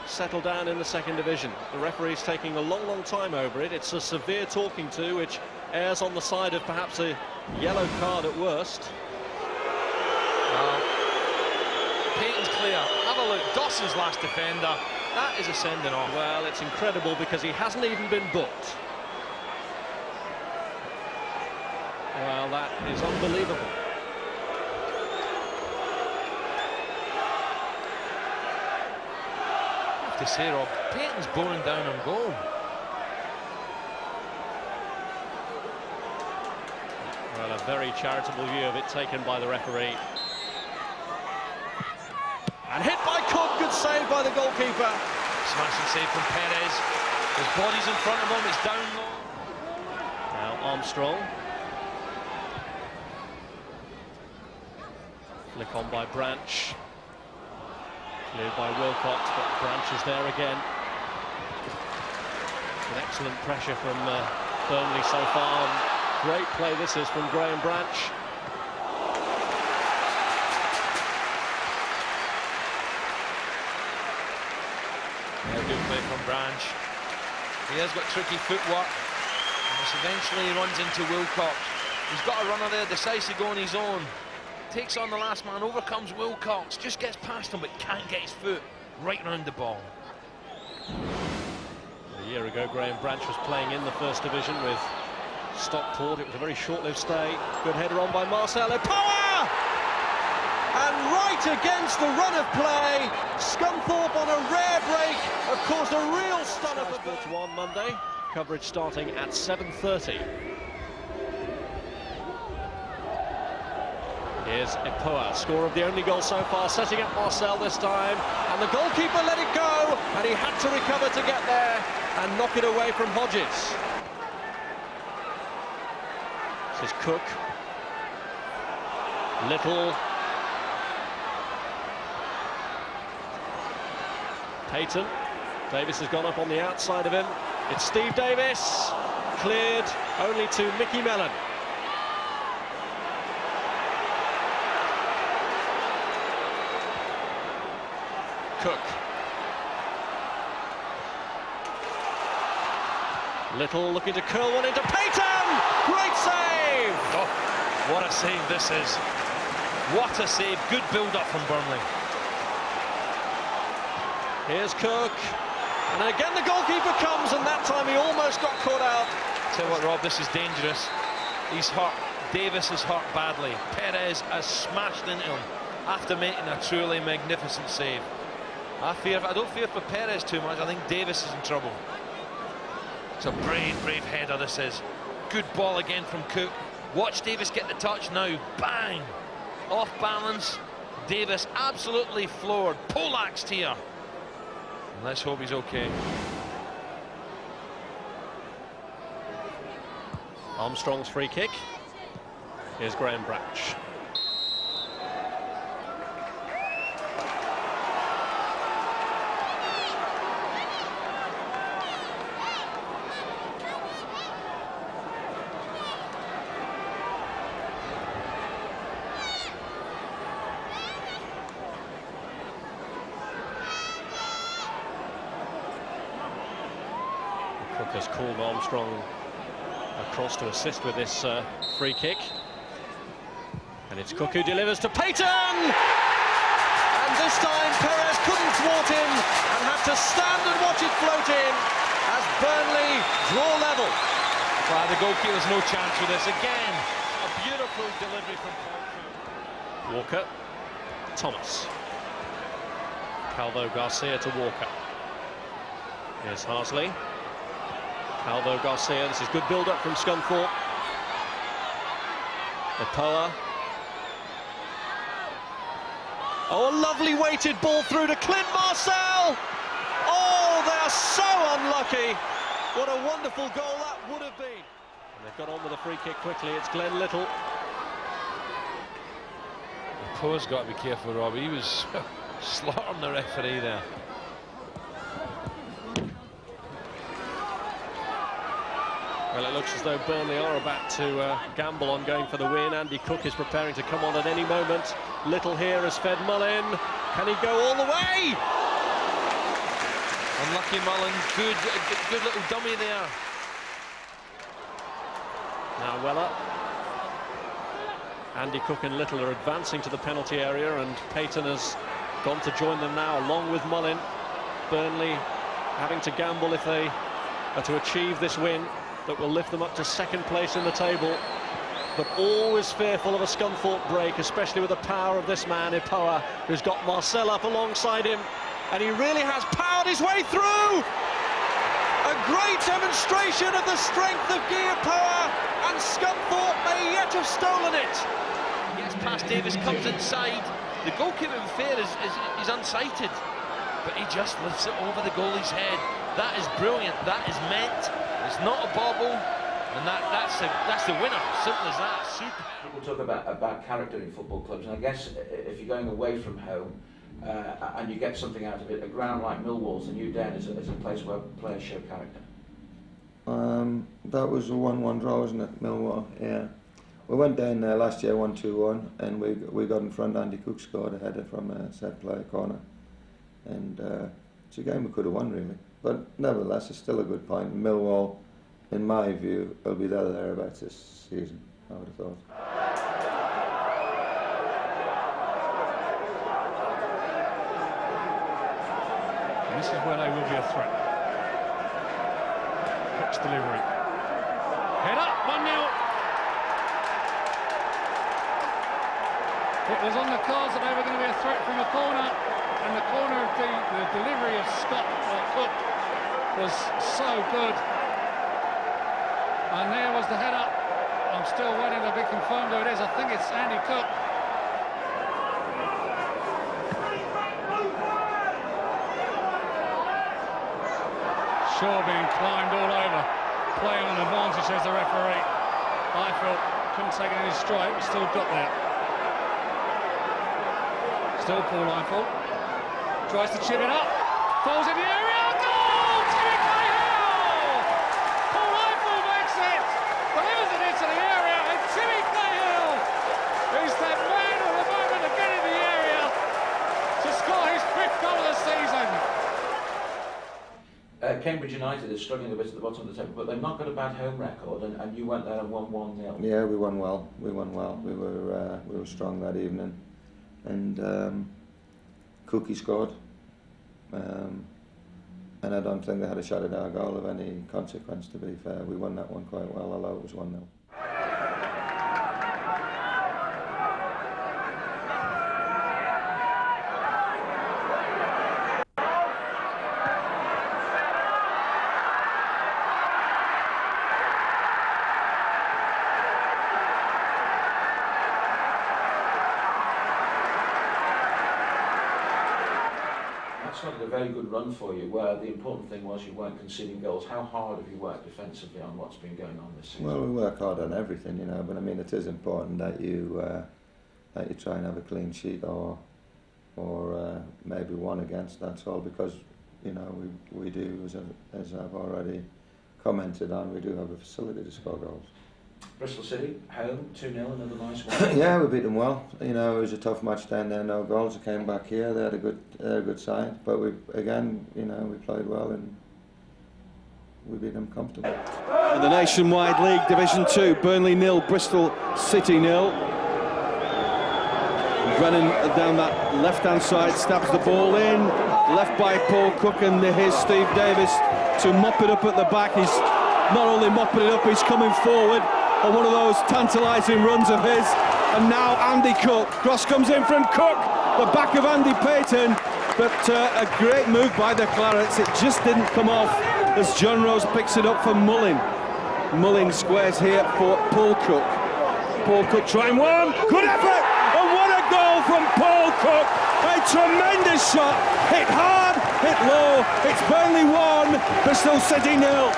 settled down in the second division. The referee's taking a long, long time over it. It's a severe talking to, which errs on the side of perhaps a yellow card at worst. Payton's clear. Have a look. Dawson's last defender. That is a sending off. Well, it's incredible because he hasn't even been booked. Well, that is unbelievable. I have to say, Rob, Payton's boring down on goal. Well, a very charitable view of it taken by the referee. And hit by Cook, good save by the goalkeeper. Smashing save from Perez. His body's in front of him, it's down low. Now Armstrong. Flick on by Branch. Cleared by Wilcox, but Branch is there again. An excellent pressure from Burnley so far. Great play this is from Graham Branch. Yeah, good play from Branch. He has got tricky footwork. And eventually he runs into Wilcox. He's got a runner there, decides to go on his own. Takes on the last man, overcomes Wilcox, just gets past him but can't get his foot right round the ball. A year ago, Graham Branch was playing in the first division with Stockport. It was a very short-lived stay. Good header on by Marcel Epoa! And right against the run of play, Scunthorpe on a rare break. Of course, a real stunner for Sports 1 Monday. Coverage starting at 7:30. Here's Epoa, scorer of the only goal so far, setting up Marcel this time, and the goalkeeper let it go, and he had to recover to get there and knock it away from Hodges. This is Cook. Little. Payton. Davis has gone up on the outside of him. It's Steve Davis. Cleared only to Mickey Mellon. Cook. Little looking to curl one into Payton! Great save! Oh, what a save this is. What a save. Good build-up from Burnley. Here's Cook. And again the goalkeeper comes, and that time he almost got caught out. Tell you what, Rob, this is dangerous. He's hurt. Davis is hurt badly. Perez has smashed into him after making a truly magnificent save. I don't fear for Perez too much. I think Davis is in trouble. It's a brave, brave header, this is. Good ball again from Cook. Watch Davis get the touch now. Bang! Off balance. Davis absolutely floored. Poleaxed here. And let's hope he's okay. Armstrong's free kick. Here's Graham Branch. Cook has called Armstrong across to assist with this free kick. And it's Cook who delivers to Payton! And this time Perez couldn't thwart him and had to stand and watch it float in as Burnley draw level. Well, the goalkeeper's no chance with this. Again, a beautiful delivery from Paul. Walker, Thomas. Calvo Garcia to Walker. Here's Harsley. Calvo Garcia, this is good build-up from Scunthorpe. Epoa. Oh, a lovely weighted ball through to Clint Marcel! Oh, they are so unlucky! What a wonderful goal that would have been! And they've got on with a free kick quickly, it's Glenn Little. Epoa's got to be careful, Robbie. He was slaughtering the referee there. Well, it looks as though Burnley are about to gamble on going for the win. Andy Cook is preparing to come on at any moment. Little here has fed Mullin. Can he go all the way? Unlucky Mullin. Good little dummy there. Now Weller. Andy Cook and Little are advancing to the penalty area, and Payton has gone to join them now, along with Mullin. Burnley having to gamble if they are to achieve this win that will lift them up to second place in the table, but always fearful of a Scunthorpe break, especially with the power of this man, Epoa, who's got Marcel up alongside him, and he really has powered his way through! A great demonstration of the strength of Guy Epoa, and Scunthorpe may yet have stolen it! Gets past Davis, comes inside. The goalkeeper, in fair, is unsighted, but he just lifts it over the goalie's head. That is brilliant, that is meant. It's not a bobble, and that's the winner. Simple as that. Super. People talk about character in football clubs, and I guess if you're going away from home and you get something out of it, a ground like Millwall's a new den is a place where players show character. That was a 1-1 draw, wasn't it, Millwall? Yeah. We went down there last year 1-2-1, and we got in front. Andy Cook scored a header from a set play corner, and it's a game we could have won really. But nevertheless, it's still a good point. Millwall, in my view, will be there or thereabouts this season, I would have thought. And this is where they will be a threat. Cook's delivery. Head up, 1-0. It was on the cards that they were going to be a threat from a corner, and the corner of the delivery of Cook was so good. And there was the header. I'm still waiting to be confirmed who it is. I think it's Andy Cook. Shaw being climbed all over, playing on advantage as the referee. I felt couldn't take it in his stride, but still got there. Still Paul Eiffel. Tries to chip it up. Falls in the area. Goal! Timmy Cahill! Paul Eiffel makes it. Delivers it into the area, and Timmy Cahill is that man of the moment to get in the area to score his 5th goal of the season. Cambridge United is struggling a bit at the bottom of the table, but they've not got a bad home record, and you went there and won 1-0. Yeah, we won well. We were strong that evening, and Cookie scored, and I don't think they had a shot at our goal of any consequence, to be fair. We won that one quite well, although it was 1-0. started a very good run for you, where the important thing was you weren't conceding goals. How hard have you worked defensively on what's been going on this season? Well, we work hard on everything, you know, but I mean it is important that you try and have a clean sheet or maybe one against, that's all, because, you know, we do, as I've already commented on, we do have a facility to score goals. Bristol City, home, 2-0, another nice one. Yeah, we beat them well. You know, it was a tough match down there, no goals. They came back here, they had a good side, but we, again, you know, we played well and we beat them comfortably. In the Nationwide League Division 2, Burnley 0, Bristol City 0. Brennan down that left-hand side, stabs the ball in, left by Paul Cook, and here's Steve Davis to mop it up at the back. He's not only mopping it up, he's coming forward on one of those tantalising runs of his. And now Andy Cook. Cross comes in from Cook, the back of Andy Payton, but a great move by the Clarets. It just didn't come off as John Rose picks it up for Mullin. Mullin squares here for Paul Cook. Paul Cook trying one, good effort, and what a goal from Paul Cook. A tremendous shot, hit hard, hit low. It's Burnley 1, Bristol City 0.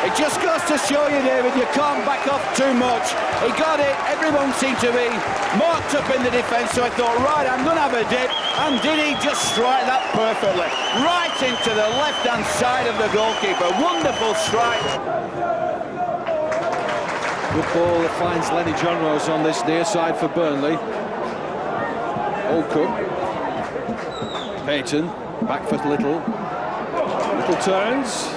It just goes to show you, David, you can't back off too much. He got it, everyone seemed to be marked up in the defence, so I thought, right, I'm going to have a dip. And did he just strike that perfectly? Right into the left-hand side of the goalkeeper. Wonderful strike. Good ball that finds Lenny John Rose on this near side for Burnley. Old Cook. Payton, back foot Little. Little turns.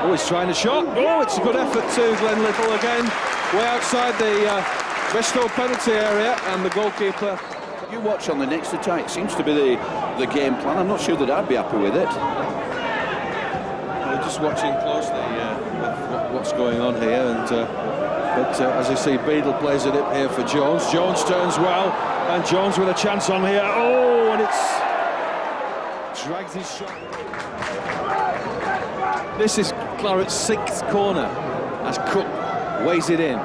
Oh, he's trying a shot. Oh, it's a good effort too, Glenn Little again. Way outside the Bristol penalty area, and the goalkeeper. You watch on the next attack, seems to be the game plan. I'm not sure that I'd be happy with it. We're just watching closely what's going on here, and but as I see, Beadle plays it up here for Jones. Jones turns well, and Jones with a chance on here. Oh, and it's drags his shot. This is Claret's 6th corner as Cook weighs it in.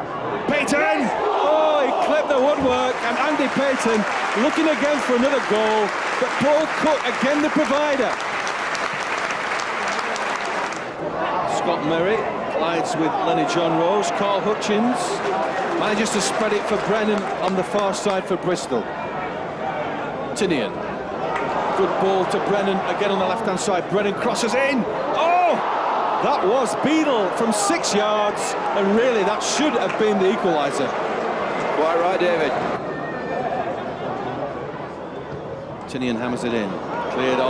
Payton! Oh, he clipped the woodwork, and Andy Payton looking again for another goal, but Paul Cook again the provider. Scott Merritt collides with Lenny John Rose. Carl Hutchins manages to spread it for Brennan on the far side for Bristol. Tinian. Good ball to Brennan again on the left-hand side. Brennan crosses in. Oh! That was Beadle from 6 yards, and really that should have been the equaliser. Quite right, David. Tinian hammers it in. Cleared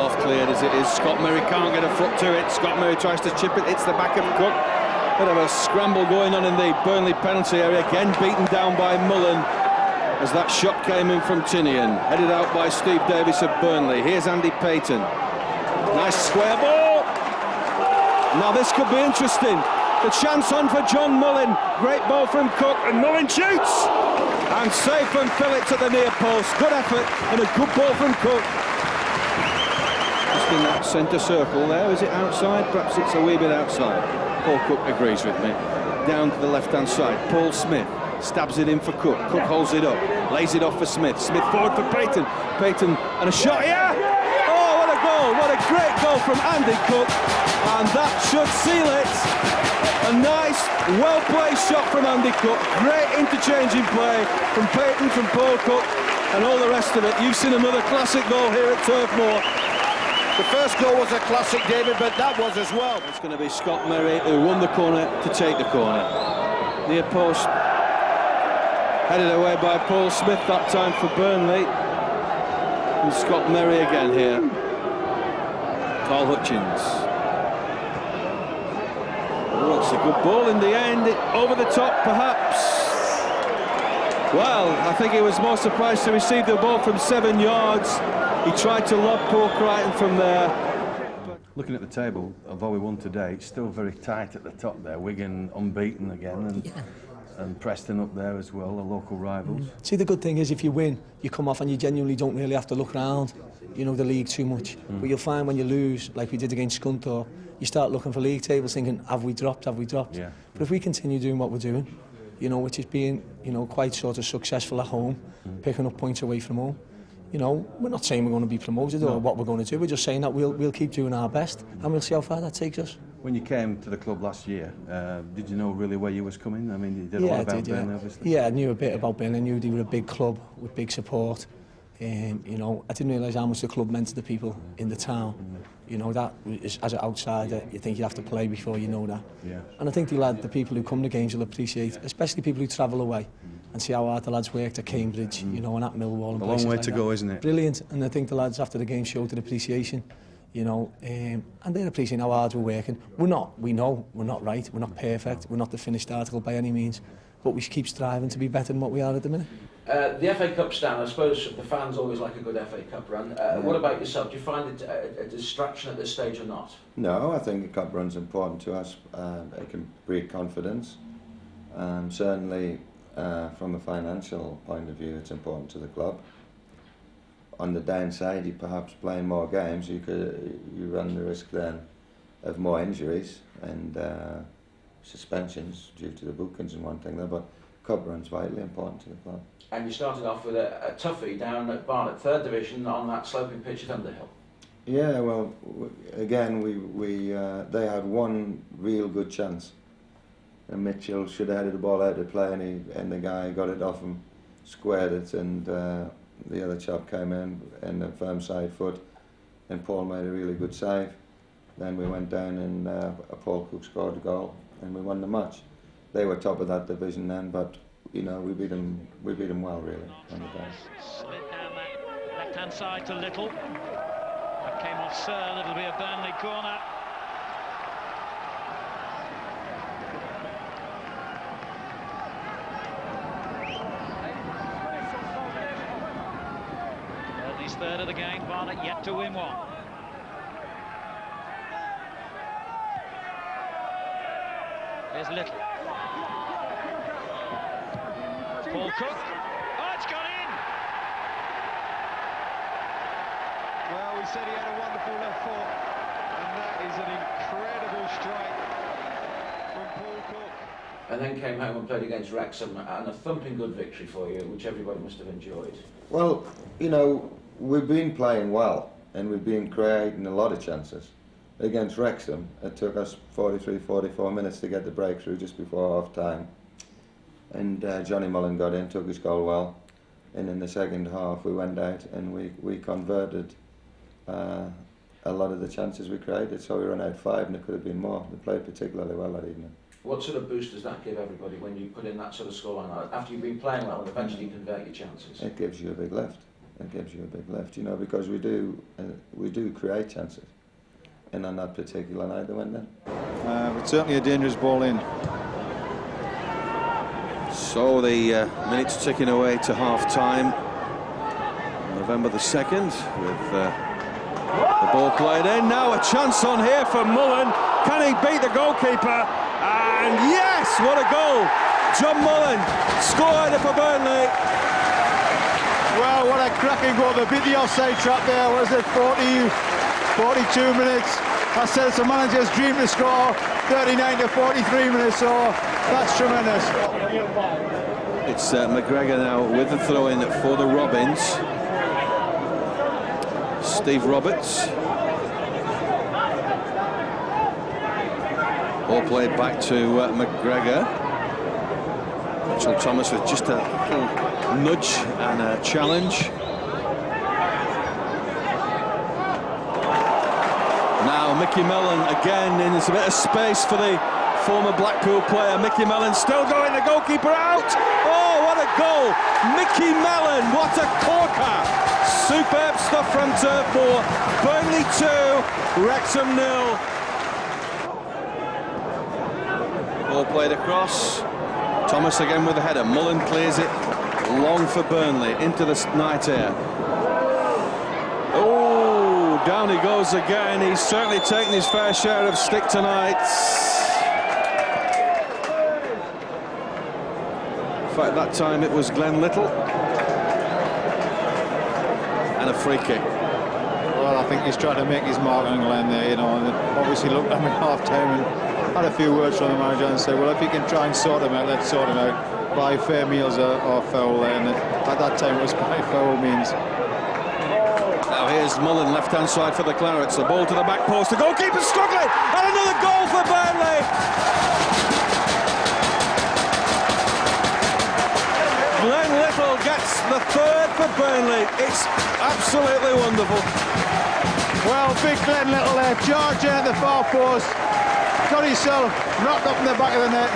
as it is. Scott Murray can't get a foot to it. Scott Murray tries to chip it. It's the back of Cook. Bit of a scramble going on in the Burnley penalty area. Again beaten down by Mullen as that shot came in from Tinian. Headed out by Steve Davis of Burnley. Here's Andy Payton. Nice square ball. Now this could be interesting. The chance on for John Mullin. Great ball from Cook, and Mullin shoots! And safe from Phillips at the near post. Good effort and a good ball from Cook. Just in that centre circle there. Is it outside? Perhaps it's a wee bit outside. Paul Cook agrees with me. Down to the left-hand side. Paul Smith stabs it in for Cook. Cook holds it up. Lays it off for Smith. Smith forward for Payton. Payton and a shot. Yeah! Oh, what a goal! What a great goal from Andy Cook. And that should seal it. A nice, well-placed shot from Andy Cook. Great interchanging play from Payton, from Paul Cook, and all the rest of it. You've seen another classic goal here at Turf Moor. The first goal was a classic, David, but that was as well. It's going to be Scott Merry who won the corner to take the corner. Near post. Headed away by Paul Smith that time for Burnley. And Scott Merry again here. Carl Hutchins. Oh, it's a good ball in the end. Over the top, perhaps. Well, I think he was more surprised to receive the ball from 7 yards. He tried to lob poor Crichton from there. Looking at the table, although we won today, it's still very tight at the top there. Wigan unbeaten again, and Preston up there as well, the local rivals. See, the good thing is if you win, you come off and you genuinely don't really have to look around, you know, the league too much. But you'll find when you lose, like we did against Scunthorpe, you start looking for league tables thinking, have we dropped, have we dropped? Yeah. But if we continue doing what we're doing, you know, which is being, you know, quite sort of successful at home, picking up points away from home, You know, we're not saying we're going to be promoted or what we're going to do. We're just saying that we'll keep doing our best and we'll see how far that takes us. When you came to the club last year, did you know really where you was coming? I mean, you did a lot about Burnley, obviously. Yeah, I knew a bit about Burnley. I knew they were a big club with big support. You know, I didn't realise how much the club meant to the people in the town. You know, that as an outsider, you think you have to play before you know that. Yeah. And I think the people who come to games will appreciate, especially people who travel away, and see how hard the lads worked at Cambridge, you know, and at Millwall. And a long way like to go, isn't it? Brilliant. And I think the lads after the game showed an appreciation, you know, and they're appreciating how hard we're working. We know we're not right, we're not perfect, we're not the finished article by any means, but we keep striving to be better than what we are at the minute. The FA Cup stand, I suppose the fans always like a good FA Cup run. What about yourself? Do you find it a distraction at this stage or not? No, I think the cup run's important to us. It can breed confidence. Certainly, from a financial point of view, it's important to the club. On the downside, you perhaps playing more games, you run the risk then of more injuries and suspensions due to the bookings and one thing there. But cup run's vitally important to the club. And you started off with a toughie down at Barnet, 3rd Division, on that sloping pitch at Underhill. Yeah, well, again, they had one real good chance. And Mitchell should have headed the ball out of play, and the guy got it off him, squared it, and the other chap came in a firm side foot, and Paul made a really good save. Then we went down, and Paul Cook scored a goal, and we won the match. They were top of that division then, but you know, we beat them well, really, on the day. Slid down that left-hand side to Little. That came off Searle. It'll be a Burnley corner. Burnley's 3rd of the game. Barnet yet to win one. There's Little. Paul Cook. Oh, it's gone in! Well, we said he had a wonderful left foot, and that is an incredible strike from Paul Cook. And then came home and played against Wrexham, and a thumping good victory for you, which everybody must have enjoyed. Well, you know, we've been playing well, and we've been creating a lot of chances. Against Wrexham, it took us 43, 44 minutes to get the breakthrough just before half-time. And Johnny Mullen got in, took his goal well, and in the second half we went out and we converted a lot of the chances we created, so we ran out 5 and it could have been more. We played particularly well that evening. What sort of boost does that give everybody when you put in that sort of scoreline after you've been playing well and eventually you convert your chances? It gives you a big lift. It gives you a big lift, you know, because we do create chances, and on that particular night they went in. It's certainly a dangerous ball in. So the minutes ticking away to half-time. November the 2nd with the ball played in. Now a chance on here for Mullen. Can he beat the goalkeeper? And yes, what a goal! John Mullen scored for Burnley. Well, what a cracking goal. They beat the offside trap there. What is it, 42 minutes? I said it's a manager's dream to score 39 to 43 minutes, so that's tremendous. It's McGregor now with the throw-in for the Robins. Steve Roberts. Ball played back to McGregor. Mitchell Thomas with just a little nudge and a challenge. Now Mickey Mellon again, and there's a bit of space for the former Blackpool player. Mickey Mellon still going, the goalkeeper out. Oh, what a goal! Mickey Mellon, what a corker! Superb stuff from Turf Moor. Burnley 2, Wrexham 0. Ball played across. Thomas again with the header. Mullen clears it long for Burnley into the night air. Oh, down he goes again. He's certainly taken his fair share of stick tonight. In fact, that time it was Glenn Little. And a free kick. Well, I think he's trying to make his mark on Glenn there, you know, and obviously looked at him at half-time and had a few words from the manager and said, well, if he can try and sort him out, let's sort him out by fair meals or foul there. And at that time it was by foul means. Here's Mullen, left-hand side for the Clarets. The ball to the back post. The goalkeeper's struggling, and another goal for Burnley. Glenn Little gets the third for Burnley. It's absolutely wonderful. Well, big Glenn Little there, charging at the far post. Got himself knocked up in the back of the net.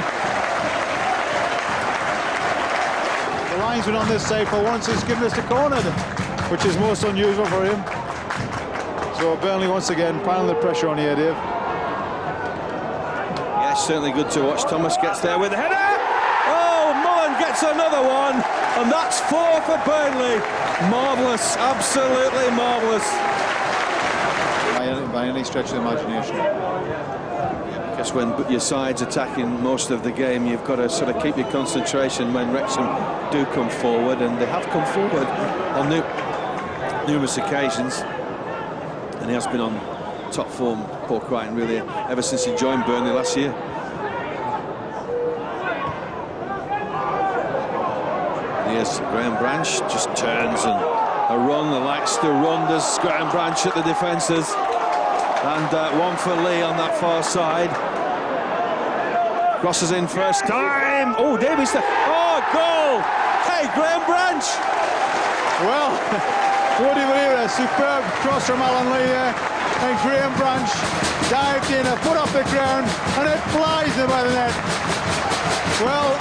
The linesman on this side for once has given us the corner, which is most unusual for him. So Burnley once again piling the pressure on here, Dave. Yes, certainly good to watch. Thomas gets there with the header. Oh, Mullen gets another one, and that's 4 for Burnley. Marvellous, absolutely marvellous. By any stretch of the imagination. I guess when your side's attacking most of the game, you've got to sort of keep your concentration when Wrexham do come forward, and they have come forward on numerous occasions. And he has been on top form, Paul Crichton, really, ever since he joined Burnley last year. Here's Graham Branch, just turns and a run, the likes to run. There's Graham Branch at the defences. And one for Lee on that far side. Crosses in first time. Oh, Davies. Oh, goal! Hey, Graham Branch! Well, would you believe it? A superb cross from Alan Lee here. And Graham Branch dived in, a foot off the ground, and it flies in by the net. Well,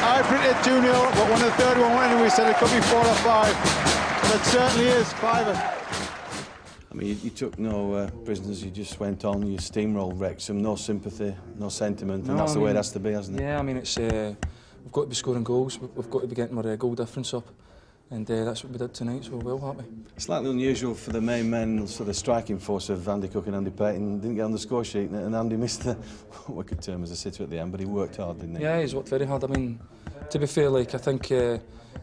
I predicted 2-0, but when the third one went in, we said it could be 4 or 5. And it certainly is 5. I mean, you took no prisoners, you just went on, you steamrolled Wrexham, no sympathy, no sentiment, and that's the way it has to be, hasn't it? Yeah, I mean, it's we've got to be scoring goals, we've got to be getting our goal difference up, and that's what we did tonight, so we're well happy. Slightly unusual for the main men, sort of striking force of Andy Cook and Andy Payton. Didn't get on the score sheet, and Andy missed the, what we could term as a sitter at the end, but he worked hard, didn't he? Yeah, he's worked very hard. I mean, to be fair, like, I think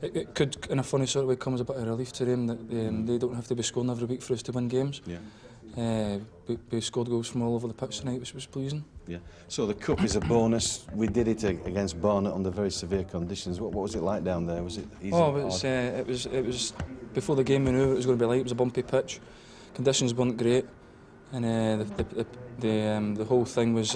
it could, in a funny sort of way, come as a bit of relief to them that they don't have to be scoring every week for us to win games. Yeah. We scored goals from all over the pitch tonight, which was pleasing. Yeah. So the cup is a bonus. We did it against Barnet under very severe conditions. What was it like down there? Was it easy? Oh, it was before the game we knew it was going to be light. It was a bumpy pitch. Conditions weren't great, and the whole thing was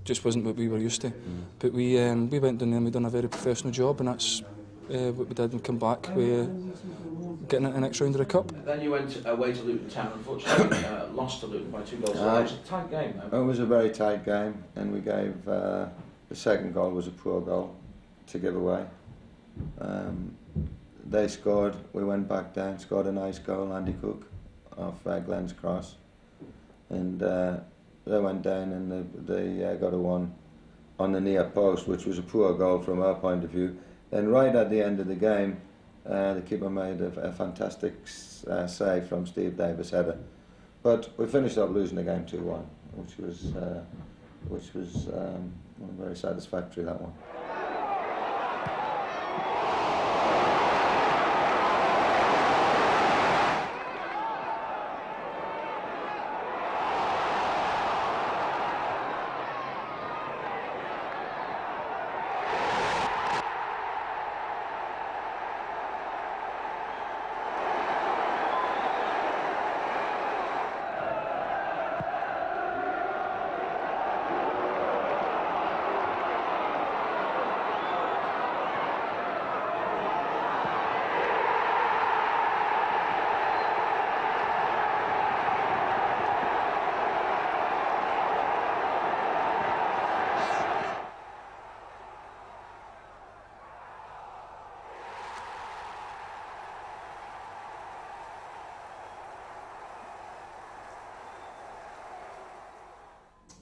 just wasn't what we were used to. But we went down there and we done a very professional job, and that's what we did. And come back, we getting an next round of the cup. Then you went away to Luton Town, unfortunately lost to Luton by 2 goals. It was a tight game, though. It was a very tight game, and we gave the second goal was a poor goal to give away. They scored, we went back down, scored a nice goal, Andy Cook, off Glenn's cross, and they went down and they got a one on the near post, which was a poor goal from our point of view. Then right at the end of the game, the keeper made a fantastic save from Steve Davis' header. But we finished up losing the game 2-1, which was very satisfactory, that one.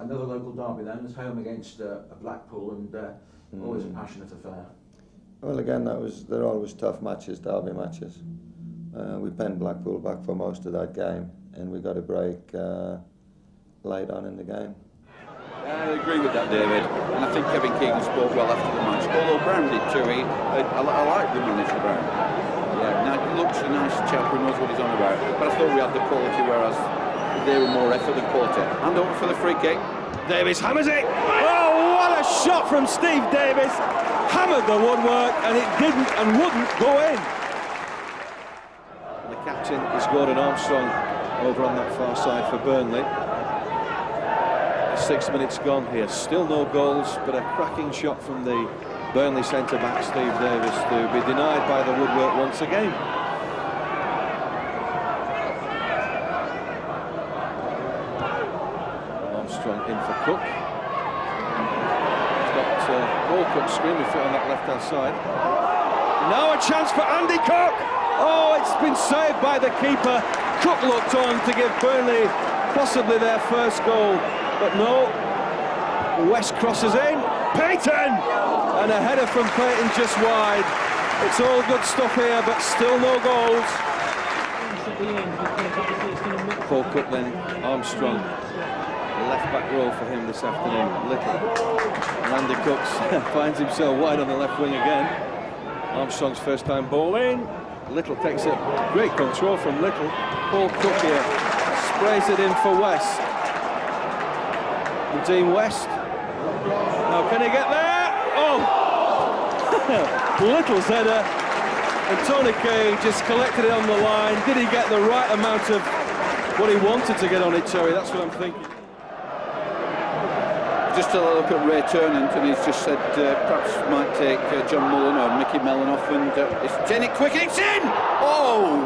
Another local derby then, it's home against Blackpool, and always a passionate affair. Well, again, they're always tough matches, derby matches. We penned Blackpool back for most of that game, and we got a break late on in the game. I agree with that, David, and I think Kevin Keegan spoke well after the match. Although Brown did too. I like the manager, Brown. Yeah, now he looks a nice chap who knows what he's on about. But I thought we had the quality, whereas they were more effort than quality. Hand over for the free kick. Davis hammers it. Oh, what a shot from Steve Davis. Hammered the woodwork, and it didn't and wouldn't go in. The captain is Gordon Armstrong over on that far side for Burnley. 6 minutes gone here, still no goals, but a cracking shot from the Burnley centre-back Steve Davis to be denied by the woodwork once again. Armstrong in for Cook. He's got Paul Cook screaming fit on that left-hand side. Now a chance for Andy Cook! Oh, it's been saved by the keeper. Cook looked on to give Burnley possibly their first goal, but no. West crosses in. Payton! And a header from Payton just wide. It's all good stuff here, but still no goals. Paul Cook then, Armstrong. Left back row for him this afternoon. Little. And Andy Cooks finds himself wide on the left wing again. Armstrong's first time ball in. Little takes it. Great control from Little. Paul Cook here sprays it in for West. And Dean West. Now can he get there? Oh! Little's header. And Tony Kay just collected it on the line. Did he get the right amount of what he wanted to get on it, Terry? That's what I'm thinking. Just a look at Ray Turnant, and he's just said perhaps might take John Mullen or Mickey Mellon off, and it's Jenny quick, and it's in! Oh!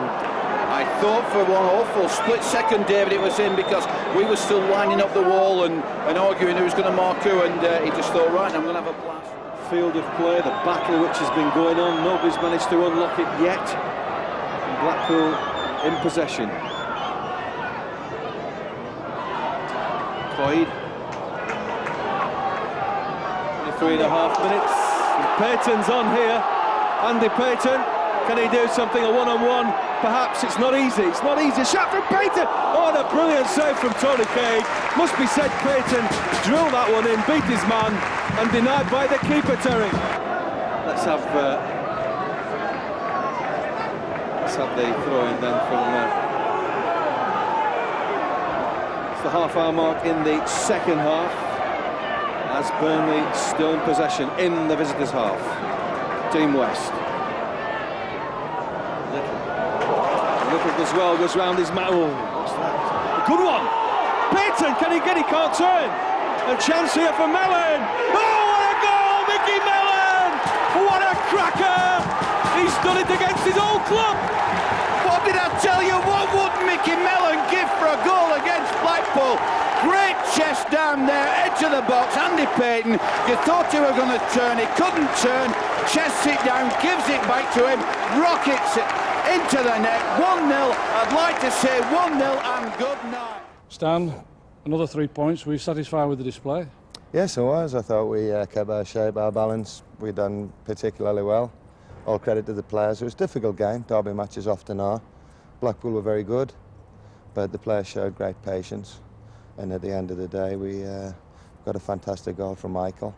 I thought for one awful split second, David, it was in, because we were still lining up the wall and arguing who was going to mark who, and he just thought, right, I'm going to have a blast. Field of play, the battle which has been going on, nobody's managed to unlock it yet. And Blackpool in possession. Coyd. 3.5 minutes. And Payton's on here. Andy Payton. Can he do something? A one-on-one? Perhaps. It's not easy. It's not easy. Shot from Payton. Oh, and a brilliant save from Tony Cade. Must be said, Payton drilled that one in, beat his man, and denied by the keeper, Terry. Let's have the throw-in then from. It's the half-hour mark in the second half. As Burnley still in possession in the visitors' half. Team West. Little as well goes round his man. Oh, what's that? A good one. Payton, can he get? He can't turn. A chance here for Mellon. Oh, what a goal, Mickey Mellon! What a cracker! He's done it against his old club. What did I tell you? What would Mickey Mellon give for a goal against Blackpool? Great chest down there, edge of the box. Andy Payton, you thought he were going to turn, he couldn't turn. Chests it down, gives it back to him, rockets it into the net. 1-0. I'd like to say 1-0 and good night. Stan, another 3 points. Were you satisfied with the display? Yes, I was. I thought we kept our shape, our balance. We done particularly well. All credit to the players. It was a difficult game. Derby matches often are. Blackpool were very good, but the players showed great patience. And at the end of the day, we got a fantastic goal from Michael.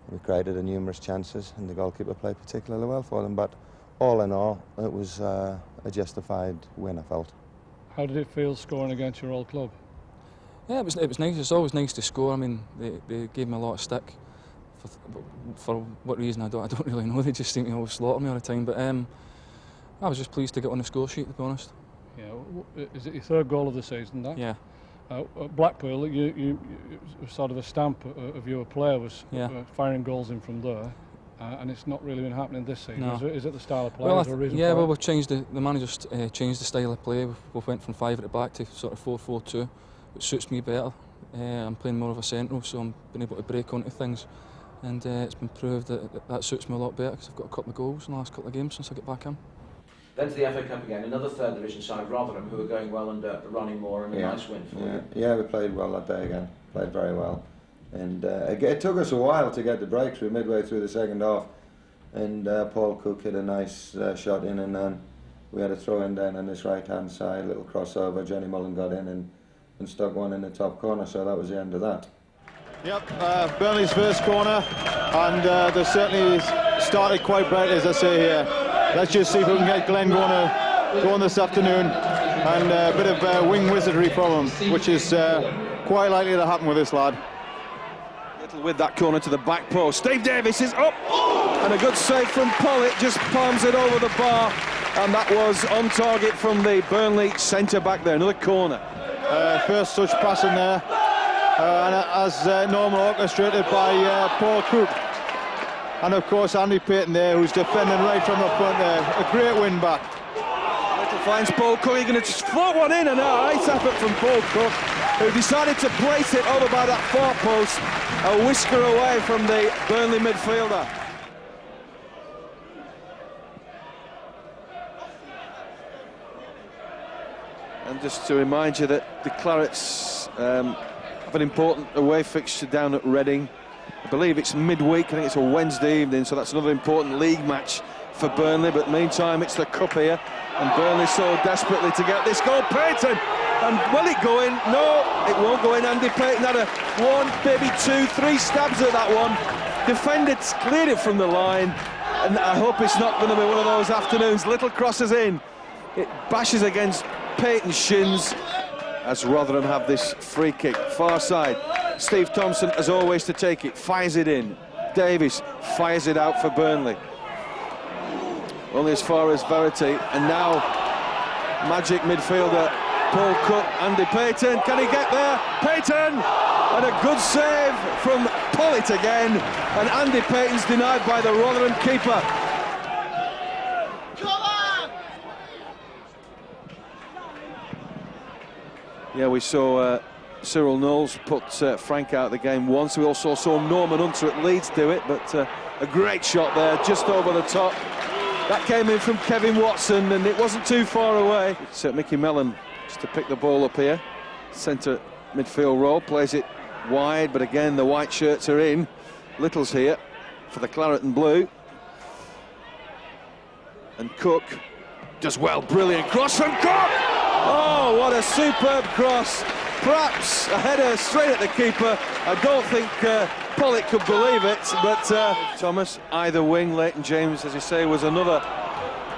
We created numerous chances, and the goalkeeper played particularly well for them. But all in all, it was a justified win, I felt. How did it feel scoring against your old club? Yeah, it was nice. It's always nice to score. I mean, they gave me a lot of stick. For what reason, I don't really know. They just seem to always slaughter me all the time. But I was just pleased to get on the score sheet, to be honest. Yeah, is it your third goal of the season, that? Yeah. At Blackpool, you sort of a stamp of your player was firing goals in from there, and it's not really been happening this season. No. Is it the style of play? Well, well, we've changed the manager's changed the style of play. We went from 5 at the back to sort of 4-4-2, which suits me better. I'm playing more of a central, so I'm been able to break onto things, and it's been proved that suits me a lot better because I've got a couple of goals in the last couple of games since I got back in. Then to the FA Cup again, another third division side, Rotherham, who are going well under Ronnie Moore, and a nice win for you. Yeah, we played well that day again, played very well. And it took us a while to get the breakthrough midway through the second half. And Paul Cook hit a nice shot in, and then we had a throw in down on this right hand side, little crossover. Johnny Mullen got in and stuck one in the top corner, so that was the end of that. Yep, Burnley's first corner, and they certainly started quite bright, as I say here. Let's just see if we can get Glenn going this afternoon, and a bit of wing wizardry from him, which is quite likely to happen with this lad. Little with that corner to the back post. Steve Davis is up, and a good save from Pollitt, just palms it over the bar. and that was on target from the Burnley centre-back there. Another corner. First touch pass in there, and as normal, orchestrated by Paul Cook. And of course Andy Payton there, who's defending right from the front there. A great win back. Little finds Paul Cook. He's going to just float one in, and a nice effort from Paul Cook, who decided to place it over by that far post, a whisker away from the Burnley midfielder. And just to remind you that the Clarets have an important away fixture down at Reading. I believe it's midweek, I think it's a Wednesday evening, so that's another important league match for Burnley. But meantime, it's the cup here, and Burnley so desperately to get this goal. Payton, and will it go in? No, it won't go in. Andy Payton had a 1, maybe 2, 3 stabs at that one. Defender cleared it from the line, and I hope it's not going to be one of those afternoons. Little crosses in, it bashes against Payton's shins as Rotherham have this free kick. Far side, Steve Thompson, as always, to take it, fires it in. Davies fires it out for Burnley. Only as far as Verity, and now magic midfielder Paul Cook, Andy Payton, can he get there? Payton! And a good save from Pollitt again, and Andy Payton's denied by the Rotherham keeper. Yeah, we saw Cyril Knowles put Frank out of the game once. We also saw Norman Hunter at Leeds do it, but a great shot there, just over the top. That came in from Kevin Watson, and it wasn't too far away. It's Mickey Mellon just to pick the ball up here. Centre midfield role, plays it wide, but again, the white shirts are in. Little's here for the Claret and Blue. And Cook does well, brilliant cross from Cook! Oh, what a superb cross. Perhaps a header straight at the keeper. I don't think Pollitt could believe it, but Thomas, either wing. Leighton James, as you say, was another.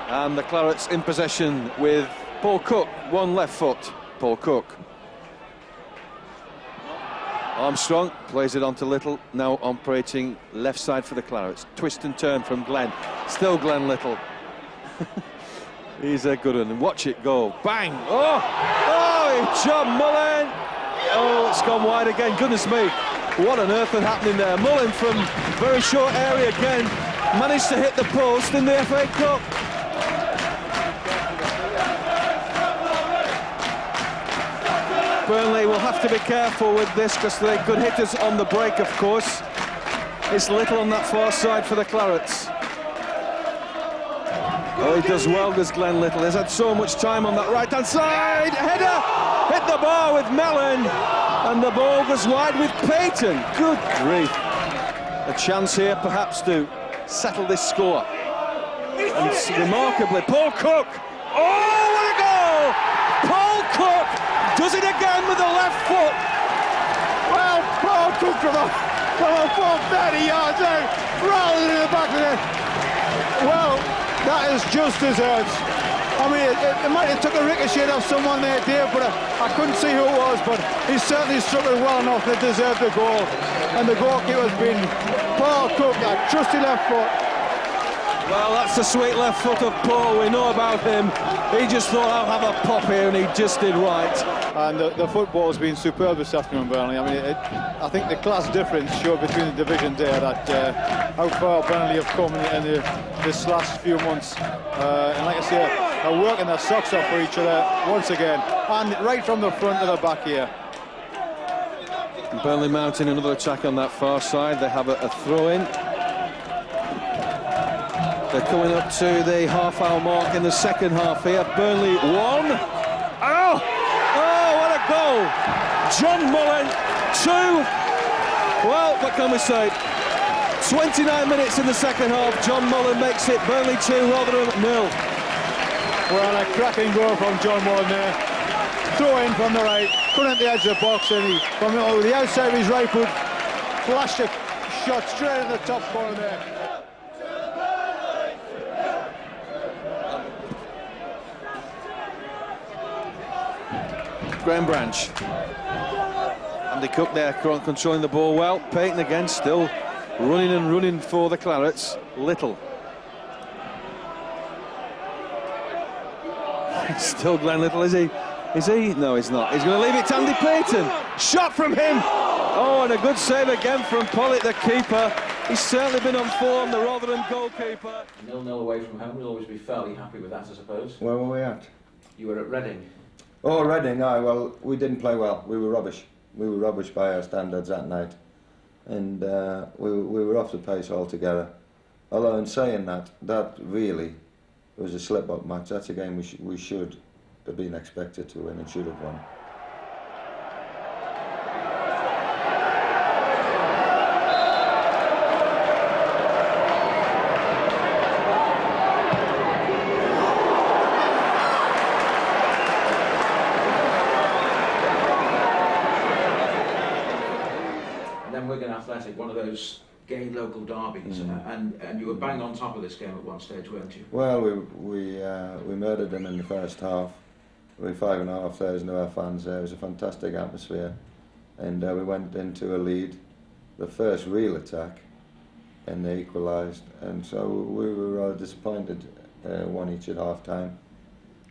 And the Clarets in possession with Paul Cook, one left foot, Paul Cook. Armstrong plays it on to Little, now operating left side for the Clarets. Twist and turn from Glenn, still Glenn Little. He's a good one, and watch it go. Bang! Oh, John Mullen! Oh, it's gone wide again, goodness me. What on earth had happening there? Mullen from very short area again, managed to hit the post in the FA Cup. Burnley will have to be careful with this, because they're good hitters on the break, of course. It's Little on that far side for the Clarets. Oh, he does well, does Glenn Little. He's had so much time on that right-hand side. Header! Hit the bar with Mellon. And the ball goes wide with Payton. Good grief. A chance here, perhaps, to settle this score. And remarkably, Paul Cook. Oh, what a goal! Paul Cook does it again with the left foot. Well, Paul Cook from a full 30 yards out, rather than in the back of the... Well, that is just deserved. I mean, it might have took a ricochet off someone there, Dave, but I couldn't see who it was, but he certainly struck it well enough to deserve the goal. And the goalkeeper's been Paul Cook, a trusty left foot. Well, that's the sweet left foot of Paul. We know about him. He just thought, I'll have a pop here, and he just did right. And the football's been superb this afternoon, Burnley. I mean, I think the class difference showed between the divisions there, that how far Burnley have come in this last few months. And like I say, are working their socks off for each other once again, and right from the front to the back here. Burnley mounting another attack on that far side. They have a throw-in. They're coming up to the half-hour mark in the second half here. Burnley 1. Oh! Oh, what a goal! John Mullen 2. Well, what can we say? 29 minutes in the second half. John Mullen makes it. Burnley 2, Rotherham 0. Well, a cracking goal from John Mullen there. Throw in from the right, put at the edge of the box, and he, from the outside of his right foot, flashed a shot straight in the top corner there. Graham Branch. Andy Cook there, controlling the ball well. Payton again, still running and running for the Clarets. Little. Still Glenn Little, is he? Is he? No, he's not. He's going to leave it to Andy Payton. Shot from him. Oh, and a good save again from Pollitt, the keeper. He's certainly been on form, the Rotherham goalkeeper. 0-0 away from home, you'll always be fairly happy with that, I suppose. Where were we at? You were at Reading. Oh, Reading, aye, well, we didn't play well. We were rubbish. We were rubbish by our standards that night. And we were off the pace altogether. Although in saying that, that really was a slip-up match. That's a game we should have been expected to win and should have won. Wigan Athletic, one of those gay local derbies, and you were bang on top of this game at one stage, weren't you? Well, we murdered them in the first half. We had 5,500 of our fans there. It was a fantastic atmosphere, and we went into a lead, the first real attack, and they equalised, and so we were rather disappointed. One each at half time.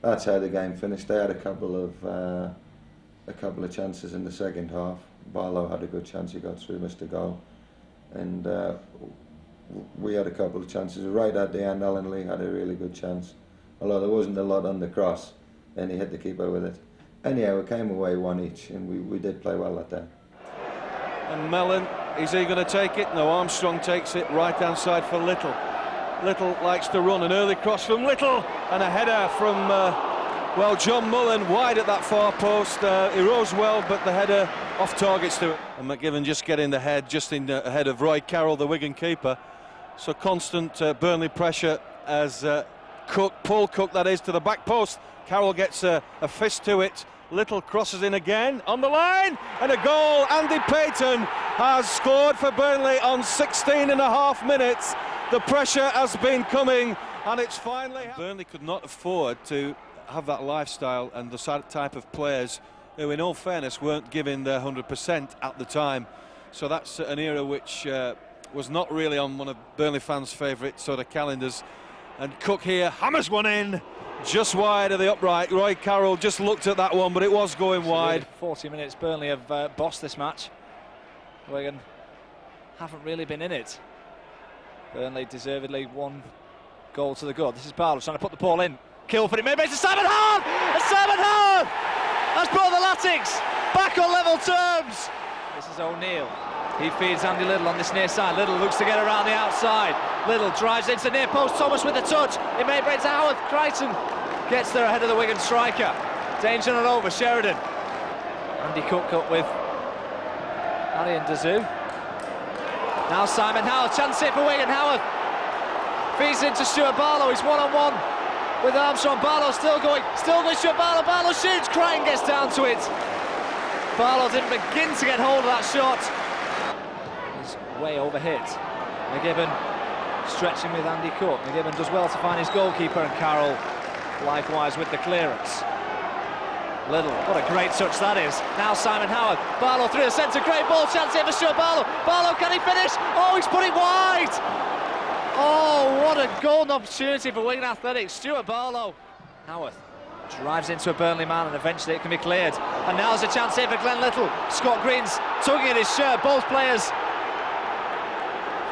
That's how the game finished. They had a couple of chances in the second half. Barlow had a good chance, he got through, missed a goal. And we had a couple of chances. Right at the end, Alan Lee had a really good chance. Although there wasn't a lot on the cross, and he hit the keeper with it. Anyhow, we came away one each, and we did play well that day. And Mellon, is he going to take it? No, Armstrong takes it, right-hand side for Little. Little likes to run, an early cross from Little, and a header from, well, John Mullen, wide at that far post. He rose well, but the header off targets to it. And McGivern just getting the head, just in ahead of Roy Carroll, the Wigan keeper. So constant Burnley pressure as Paul Cook, that is, to the back post. Carroll gets a fist to it. Little crosses in again, on the line, and a goal. Andy Payton has scored for Burnley on 16.5 minutes. The pressure has been coming, and it's finally... Burnley could not afford to have that lifestyle and the type of players who, in all fairness, weren't giving their 100% at the time. So that's an era which was not really on one of Burnley fans' favourite sort of calendars. And Cook here hammers one in, just wide of the upright. Roy Carroll just looked at that one, but it was going wide. 40 minutes, Burnley have bossed this match. Wigan haven't really been in it. Burnley deservedly one goal to the good. This is Barlow trying to put the ball in. Kilford, it may be to Simon Hahn! And Simon Hahn has brought the Latics back on level terms. This is O'Neill. He feeds Andy Little on this near side. Little looks to get around the outside. Little drives into the near post. Thomas with the touch. It may break to Howard. Crichton gets there ahead of the Wigan striker. Danger not over. Sheridan. Andy Cook up with Ali and Dazoo. Now Simon Howard. Chance here for Wigan. Howard feeds into Stuart Barlow. He's one-on-one with Armstrong. Barlow still going. Still with Stuart Barlow. Barlow shoots. Crichton gets down to it. Barlow didn't begin to get hold of that shot. Way overhit. McGivern stretching with Andy Cook. McGivern does well to find his goalkeeper, and Carroll likewise with the clearance. Little, what a great touch that is. Now Simon Howard. Barlow through the centre, great ball chance here for Stuart Barlow. Barlow, can he finish? Oh, he's put it wide. Oh, what a golden opportunity for Wigan Athletics. Stuart Barlow. Howard drives into a Burnley man, and eventually it can be cleared. And now's a chance here for Glenn Little. Scott Green's tugging at his shirt. Both players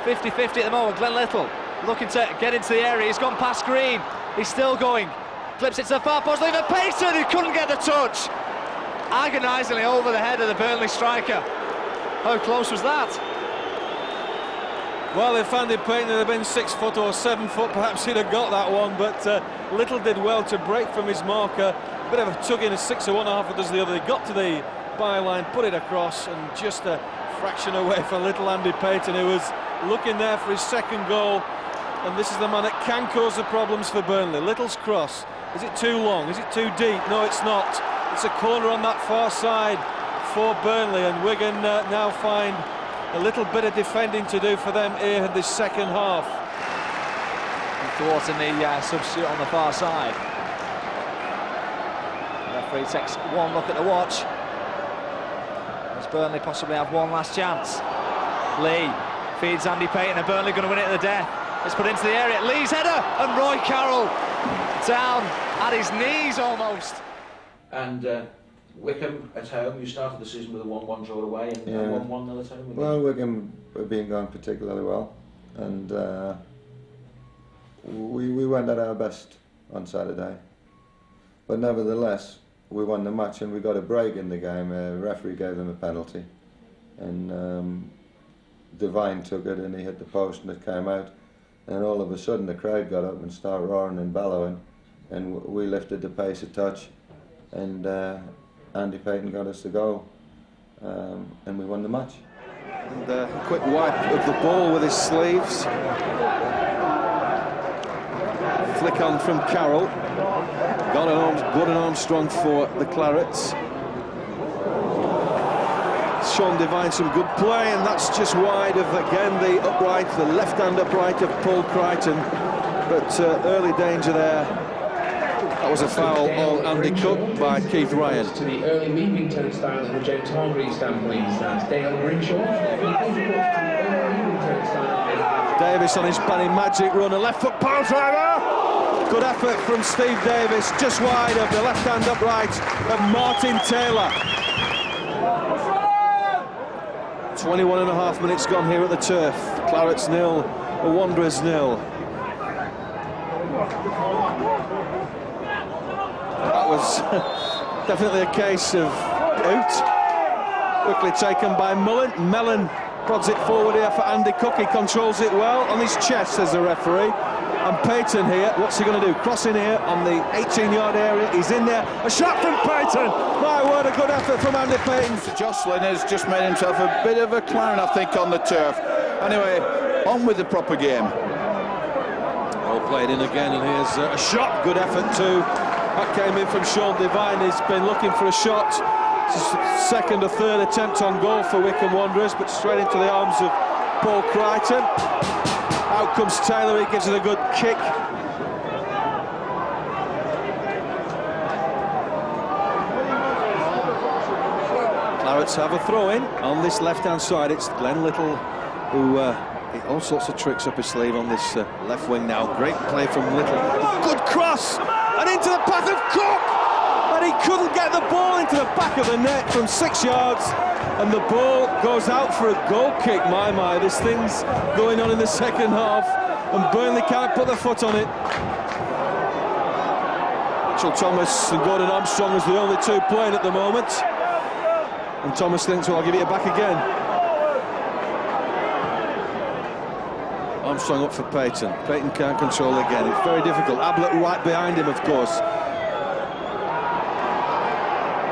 50-50 at the moment. Glenn Little looking to get into the area. He's gone past Green. He's still going. Flips it to the far post. Lever Payton, who couldn't get the touch. Agonisingly over the head of the Burnley striker. How close was that? Well, if Andy Payton had been 6 foot or 7 foot, perhaps he'd have got that one, but Little did well to break from his marker. Bit of a tug in, a 6 or 1.5 does the other. He got to the byline, put it across, and just a fraction away for little Andy Payton, who was looking there for his second goal. And this is the man that can cause the problems for Burnley. Little's cross. Is it too long? Is it too deep? No, it's not. It's a corner on that far side for Burnley, and Wigan now find a little bit of defending to do for them here in this second half. Thwarting the substitute on the far side. The referee takes one look at the watch. Does Burnley possibly have one last chance? Lee feeds Andy Payton, and Burnley going to win it to the death. It's put into the area. Lee's header, and Roy Carroll Down at his knees almost. And Wickham at home, you started the season with a 1-1 draw away and 1-1 at home. Well, Wickham have been going particularly well, and we went at our best on Saturday. But nevertheless, we won the match and we got a break in the game. The referee gave them a penalty, and Devine took it and he hit the post and it came out. And all of a sudden the crowd got up and started roaring and bellowing, and we lifted the pace a touch, and Andy Payton got us the goal, and we won the match. And a quick wipe of the ball with his sleeves. Flick on from Carroll. Gordon Armstrong for the Clarets. Sean Devine, some good play, and that's just wide of, again, the upright, the left-hand upright of Paul Crichton. But early danger there. That was a foul on Andy Cook by Keith Ryan. To the early leaving turnstiles of the James Hargreaves stand, please. That's Dale Grinshaw. Davis on his Barry Magic run, a left foot power driver. Good effort from Steve Davis, just wide of the left-hand upright of Martin Taylor. 21.5 minutes gone here at the Turf. Clarets 0, the Wanderers 0. That was definitely a case of out. Quickly taken by Mullen. Mellon prods it forward here for Andy Cook. He controls it well on his chest, says the referee. And Payton here, what's he going to do? Crossing here on the 18-yard area. He's in there. A shot from Payton. My word, a good effort from Andy Payton. Jocelyn has just made himself a bit of a clown, I think, on the turf. Anyway, on with the proper game. All played in again, and here's a shot. Good effort too. That came in from Sean Devine. He's been looking for a shot. It's his second or third attempt on goal for Wickham Wanderers, but straight into the arms of Paul Crichton. Out comes Taylor, he gives it a good kick. Clarets have a throw-in on this left-hand side. It's Glenn Little who all sorts of tricks up his sleeve on this left wing now. Great play from Little. Good cross! And into the path of Cook! And he couldn't get the ball into the back of the net from 6 yards. And the ball goes out for a goal kick. My, this thing's going on in the second half, and Burnley can't put their foot on it. Mitchell Thomas and Gordon Armstrong is the only two playing at the moment. And Thomas thinks, well, I'll give it back again. Armstrong up for Payton. Payton can't control again. It's very difficult. Ablett right behind him, of course.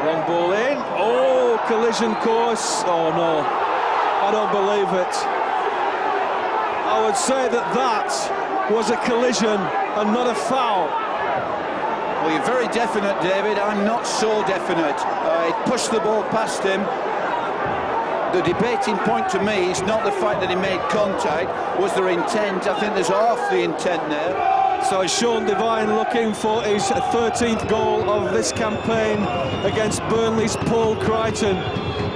Long ball in. Oh, collision course. Oh, no. I don't believe it. I would say that was a collision and not a foul. Well, you're very definite, David. I'm not so definite. It pushed the ball past him. The debating point to me is not the fact that he made contact. Was there intent? I think there's half the intent there. So Sean Devine looking for his 13th goal of this campaign against Burnley's Paul Crichton.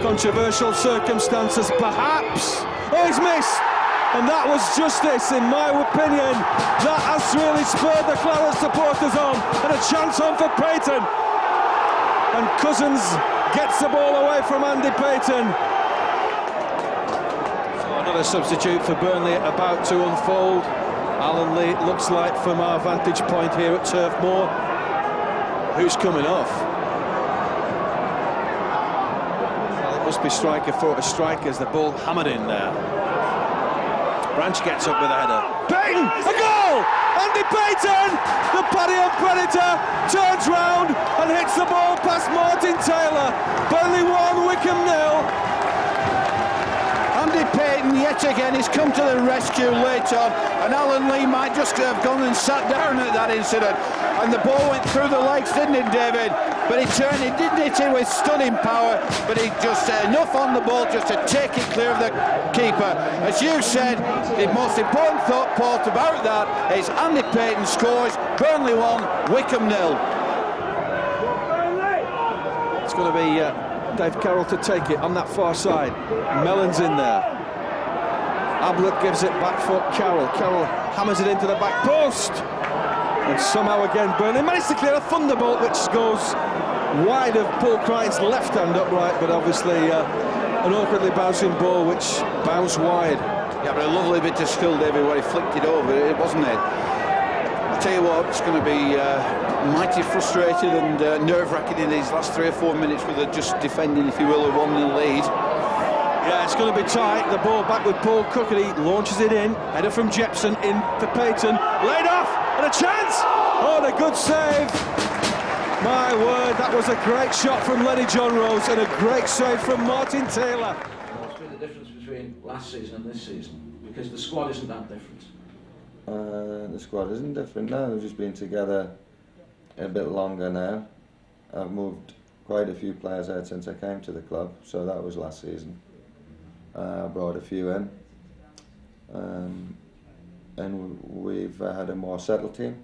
Controversial circumstances, perhaps. Oh, he's missed! And that was justice, in my opinion. That has really spurred the Claret supporters on. And a chance on for Payton. And Cousins gets the ball away from Andy Payton. So another substitute for Burnley about to unfold. Alan Lee, it looks like, from our vantage point here at Turf Moor. Who's coming off? Well, it must be striker for a strike as the ball hammered in there. Branch gets up with a header. Payton! A goal! Andy Payton! The Paddy and Predator turns round and hits the ball past Martin Taylor. Burnley 1, Wickham 0. Andy Payton, yet again, he's come to the rescue late on, and Alan Lee might just have gone and sat down at that incident. And the ball went through the legs, didn't it, David? But he didn't hit it with stunning power, but he just enough on the ball just to take it clear of the keeper. As you said, the most important part about that is Andy Payton scores, Burnley 1, Wickham 0. It's going to be Dave Carroll to take it on that far side. Mellon's in there. Ablett gives it back for Carroll. Carroll hammers it into the back post. And somehow again Burnley managed to clear a thunderbolt which goes wide of Paul Crichton's left hand upright, but obviously an awkwardly bouncing ball which bounced wide. Yeah, but a lovely bit of skill, David, where he flicked it over, wasn't it? I tell you what, it's going to be mighty frustrated and nerve-wracking in these last 3 or 4 minutes with just defending, if you will, a 1-0 lead. Yeah, it's going to be tight. The ball back with Paul Cook, and he launches it in. Header from Jepson in for Payton. Laid off, and a chance! Oh, and a good save. My word, that was a great shot from Lenny John Rose and a great save from Martin Taylor. What's been the difference between last season and this season? Because the squad isn't that different. The squad isn't different now. We've just been together a bit longer now. I've moved quite a few players out since I came to the club, so that was last season. I brought a few in, and we've had a more settled team.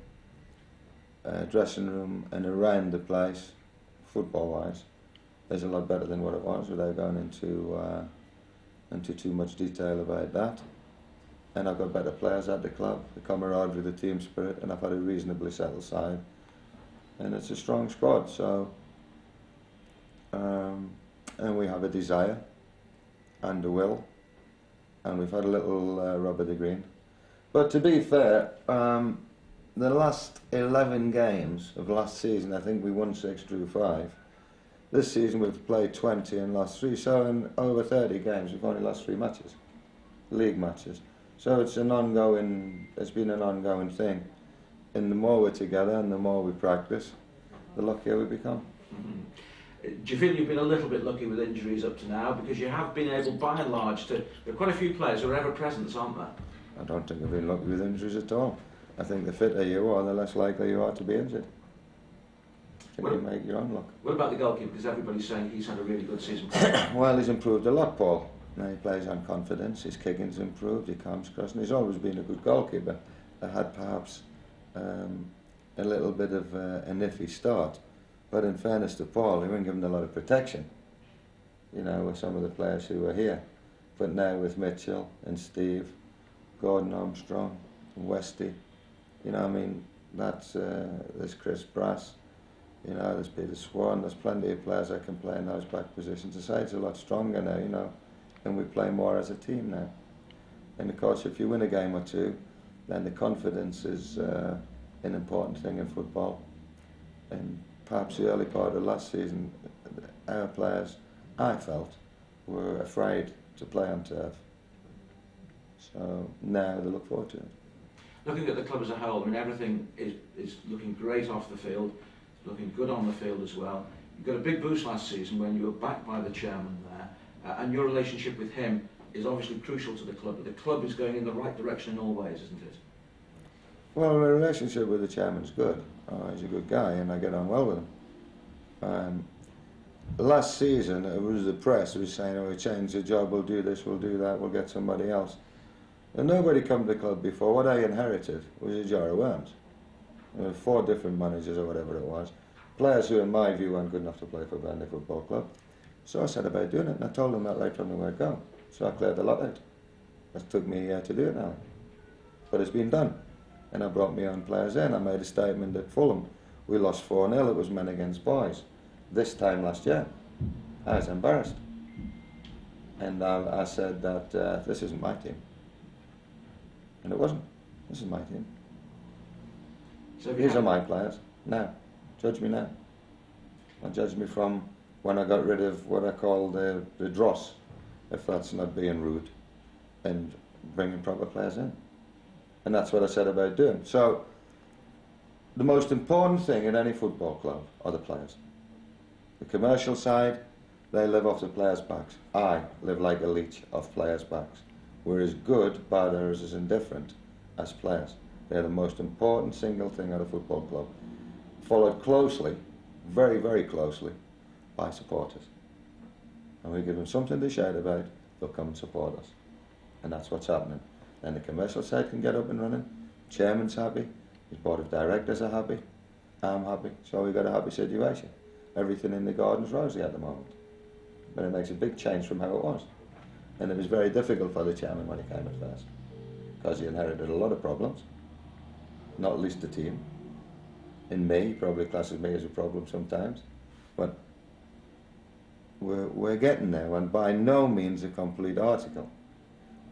Dressing room and around the place, football-wise, is a lot better than what it was, without going into too much detail about that. And I've got better players at the club, the camaraderie, the team spirit, and I've had a reasonably settled side. And it's a strong squad, so and we have a desire and a will, and we've had a little rub of the green. But to be fair, the last 11 games of last season, I think we won 6, drew 5. This season we've played 20 and lost 3, so in over 30 games we've only lost 3 matches, league matches. So it's been an ongoing thing. And the more we're together and the more we practice, the luckier we become. Mm-hmm. Do you feel you've been a little bit lucky with injuries up to now? Because you have been able, by and large, there are quite a few players who are ever present, aren't there? I don't think I've been lucky with injuries at all. I think the fitter you are, the less likely you are to be injured. I think you make your own luck. What about the goalkeeper? Because everybody's saying he's had a really good season. Well, he's improved a lot, Paul. Now he plays on confidence, his kicking's improved, he comes across, and he's always been a good goalkeeper. I had perhaps a little bit of an iffy start, but in fairness to Paul, he wasn't given a lot of protection, you know, with some of the players who were here. But now with Mitchell and Steve, Gordon Armstrong and Westy, you know, I mean, there's Chris Brass, you know, there's Peter Swan, there's plenty of players that can play in those back positions. The side's a lot stronger now, you know, and we play more as a team now. And of course, if you win a game or two, then the confidence is an important thing in football. And perhaps the early part of last season, our players, I felt, were afraid to play on turf. So now they look forward to it. Looking at the club as a whole, I mean, everything is looking great off the field, looking good on the field as well. You got a big boost last season when you were backed by the chairman there, and your relationship with him is obviously crucial to the club, but the club is going in the right direction in all ways, isn't it? Well, my relationship with the chairman's good. He's a good guy and I get on well with him. Last season, it was the press who was saying, oh, we changed the job, we'll do this, we'll do that, we'll get somebody else. And nobody come to the club before. What I inherited was a jar of worms. There were 4 different managers or whatever it was. Players who, in my view, weren't good enough to play for Burnley Football Club. So I said about doing it, and I told them that right from the word go. So I cleared the lot out. It took me to do it now. But it's been done. And I brought my own players in. I made a statement at Fulham. We lost 4-0, it was men against boys. This time last year, I was embarrassed. And I said that this isn't my team. And it wasn't. This is my team. So these are my players. Now, judge me now. Not judge me from when I got rid of what I call the dross, if that's not being rude, and bringing proper players in. And that's what I said about doing. So, the most important thing in any football club are the players. The commercial side, they live off the players' backs. I live like a leech off players' backs. We're as good, bad, or as indifferent as players. They're the most important single thing at a football club. Followed closely, very, very closely, by supporters. And we give them something to shout about, they'll come and support us. And that's what's happening. Then the commercial side can get up and running, chairman's happy, his board of directors are happy, I'm happy, so we've got a happy situation. Everything in the garden's rosy at the moment. But it makes a big change from how it was. And it was very difficult for the chairman when he came at first, because he inherited a lot of problems, not least the team, in me. He probably classes me as a problem sometimes, but we're getting there, and by no means a complete article.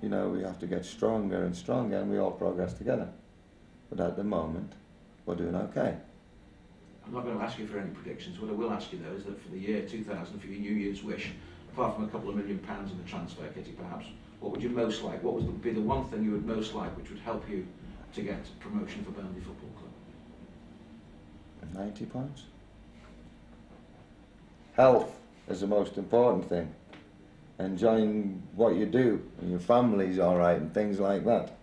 You know, we have to get stronger and stronger, and we all progress together. But at the moment, we're doing okay. I'm not going to ask you for any predictions. What I will ask you, though, is that for the year 2000, for your New Year's wish, apart from a couple of £1 million in the transfer kitty, perhaps, what would you most like? What would be the one thing you would most like which would help you to get promotion for Burnley Football Club? 90 points. Health is the most important thing. Enjoying what you do, and your family's all right, and things like that.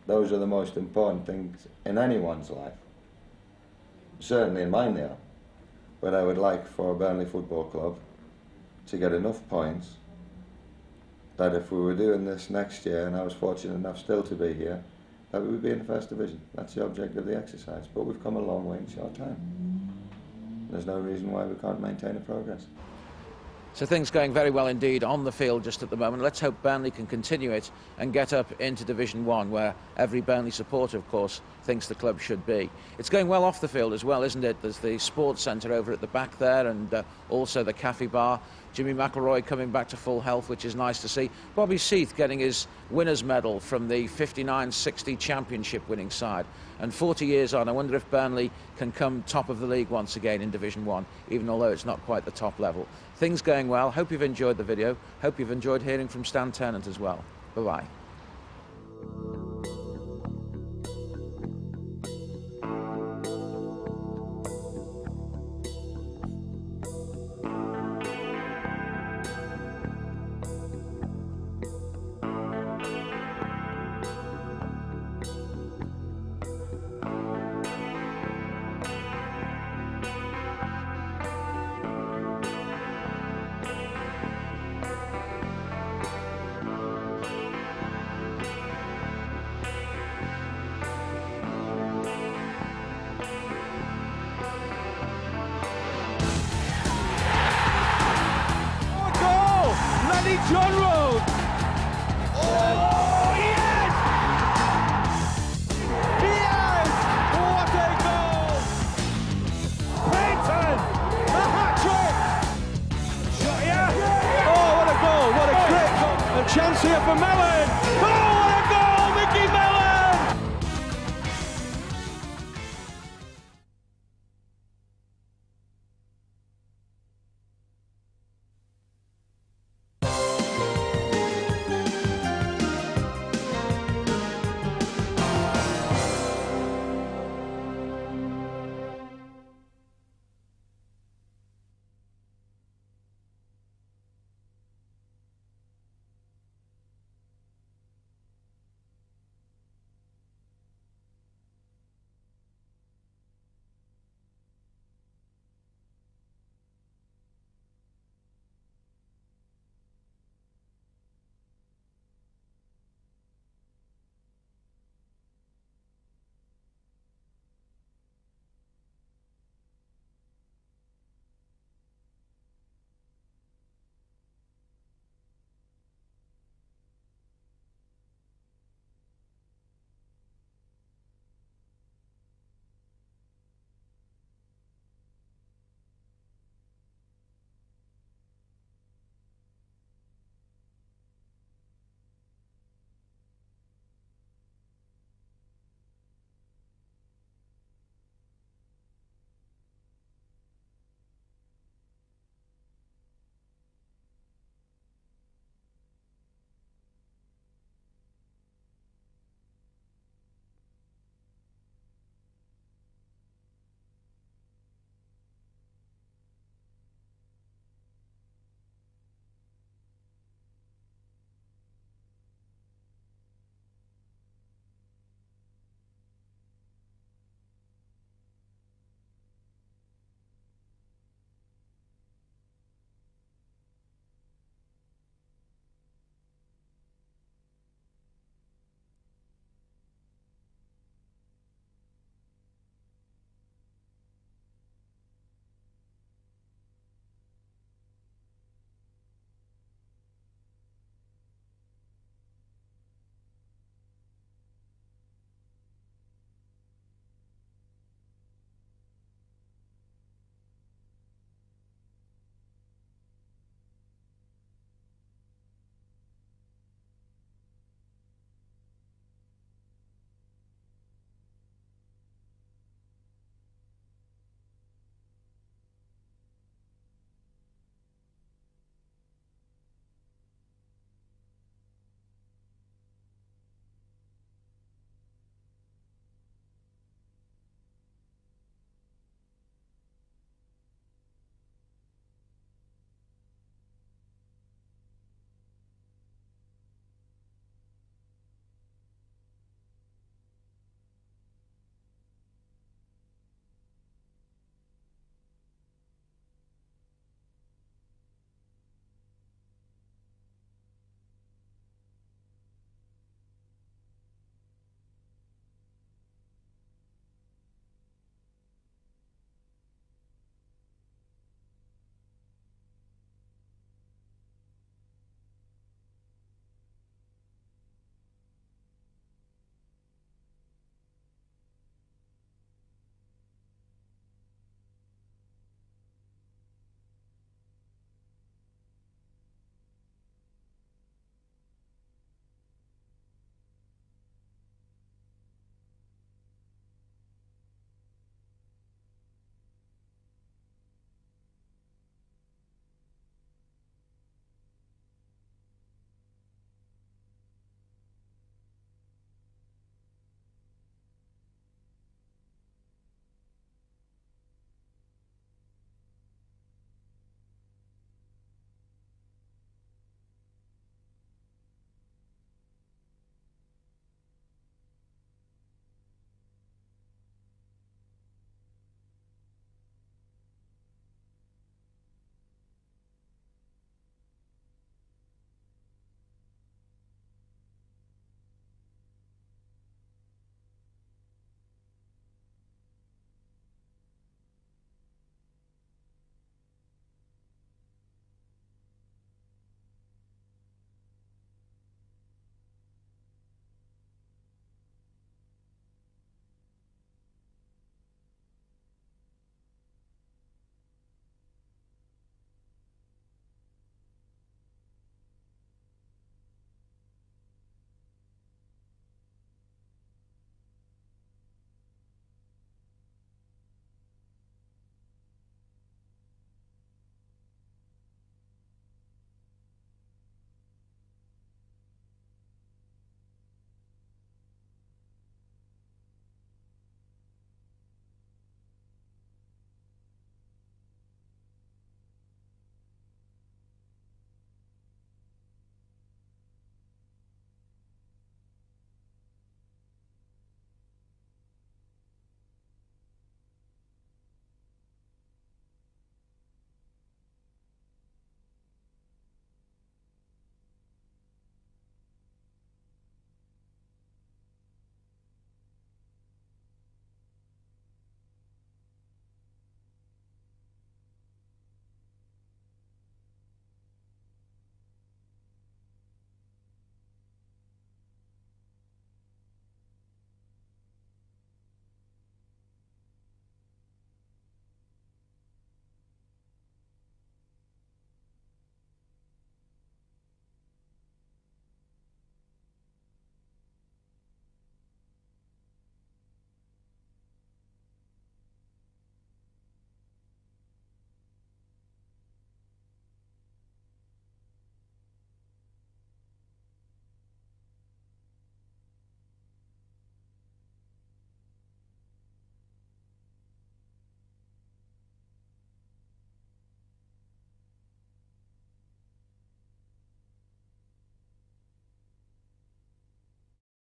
Those are the most important things in anyone's life. Certainly in mine they are. But I would like for Burnley Football Club to get enough points that if we were doing this next year, and I was fortunate enough still to be here, that we would be in the first division. That's the object of the exercise. But we've come a long way in a short time. There's no reason why we can't maintain a progress. So things going very well indeed on the field just at the moment. Let's hope Burnley can continue it and get up into Division 1, where every Burnley supporter, of course, thinks the club should be. It's going well off the field as well, isn't it? There's the sports centre over at the back there, and also the cafe bar. Jimmy McElroy coming back to full health, which is nice to see. Bobby Seath getting his winner's medal from the 59-60 championship winning side. And 40 years on, I wonder if Burnley can come top of the league once again in Division 1, even although it's not quite the top level. Things going well. Hope you've enjoyed the video. Hope you've enjoyed hearing from Stan Ternent as well. Bye-bye.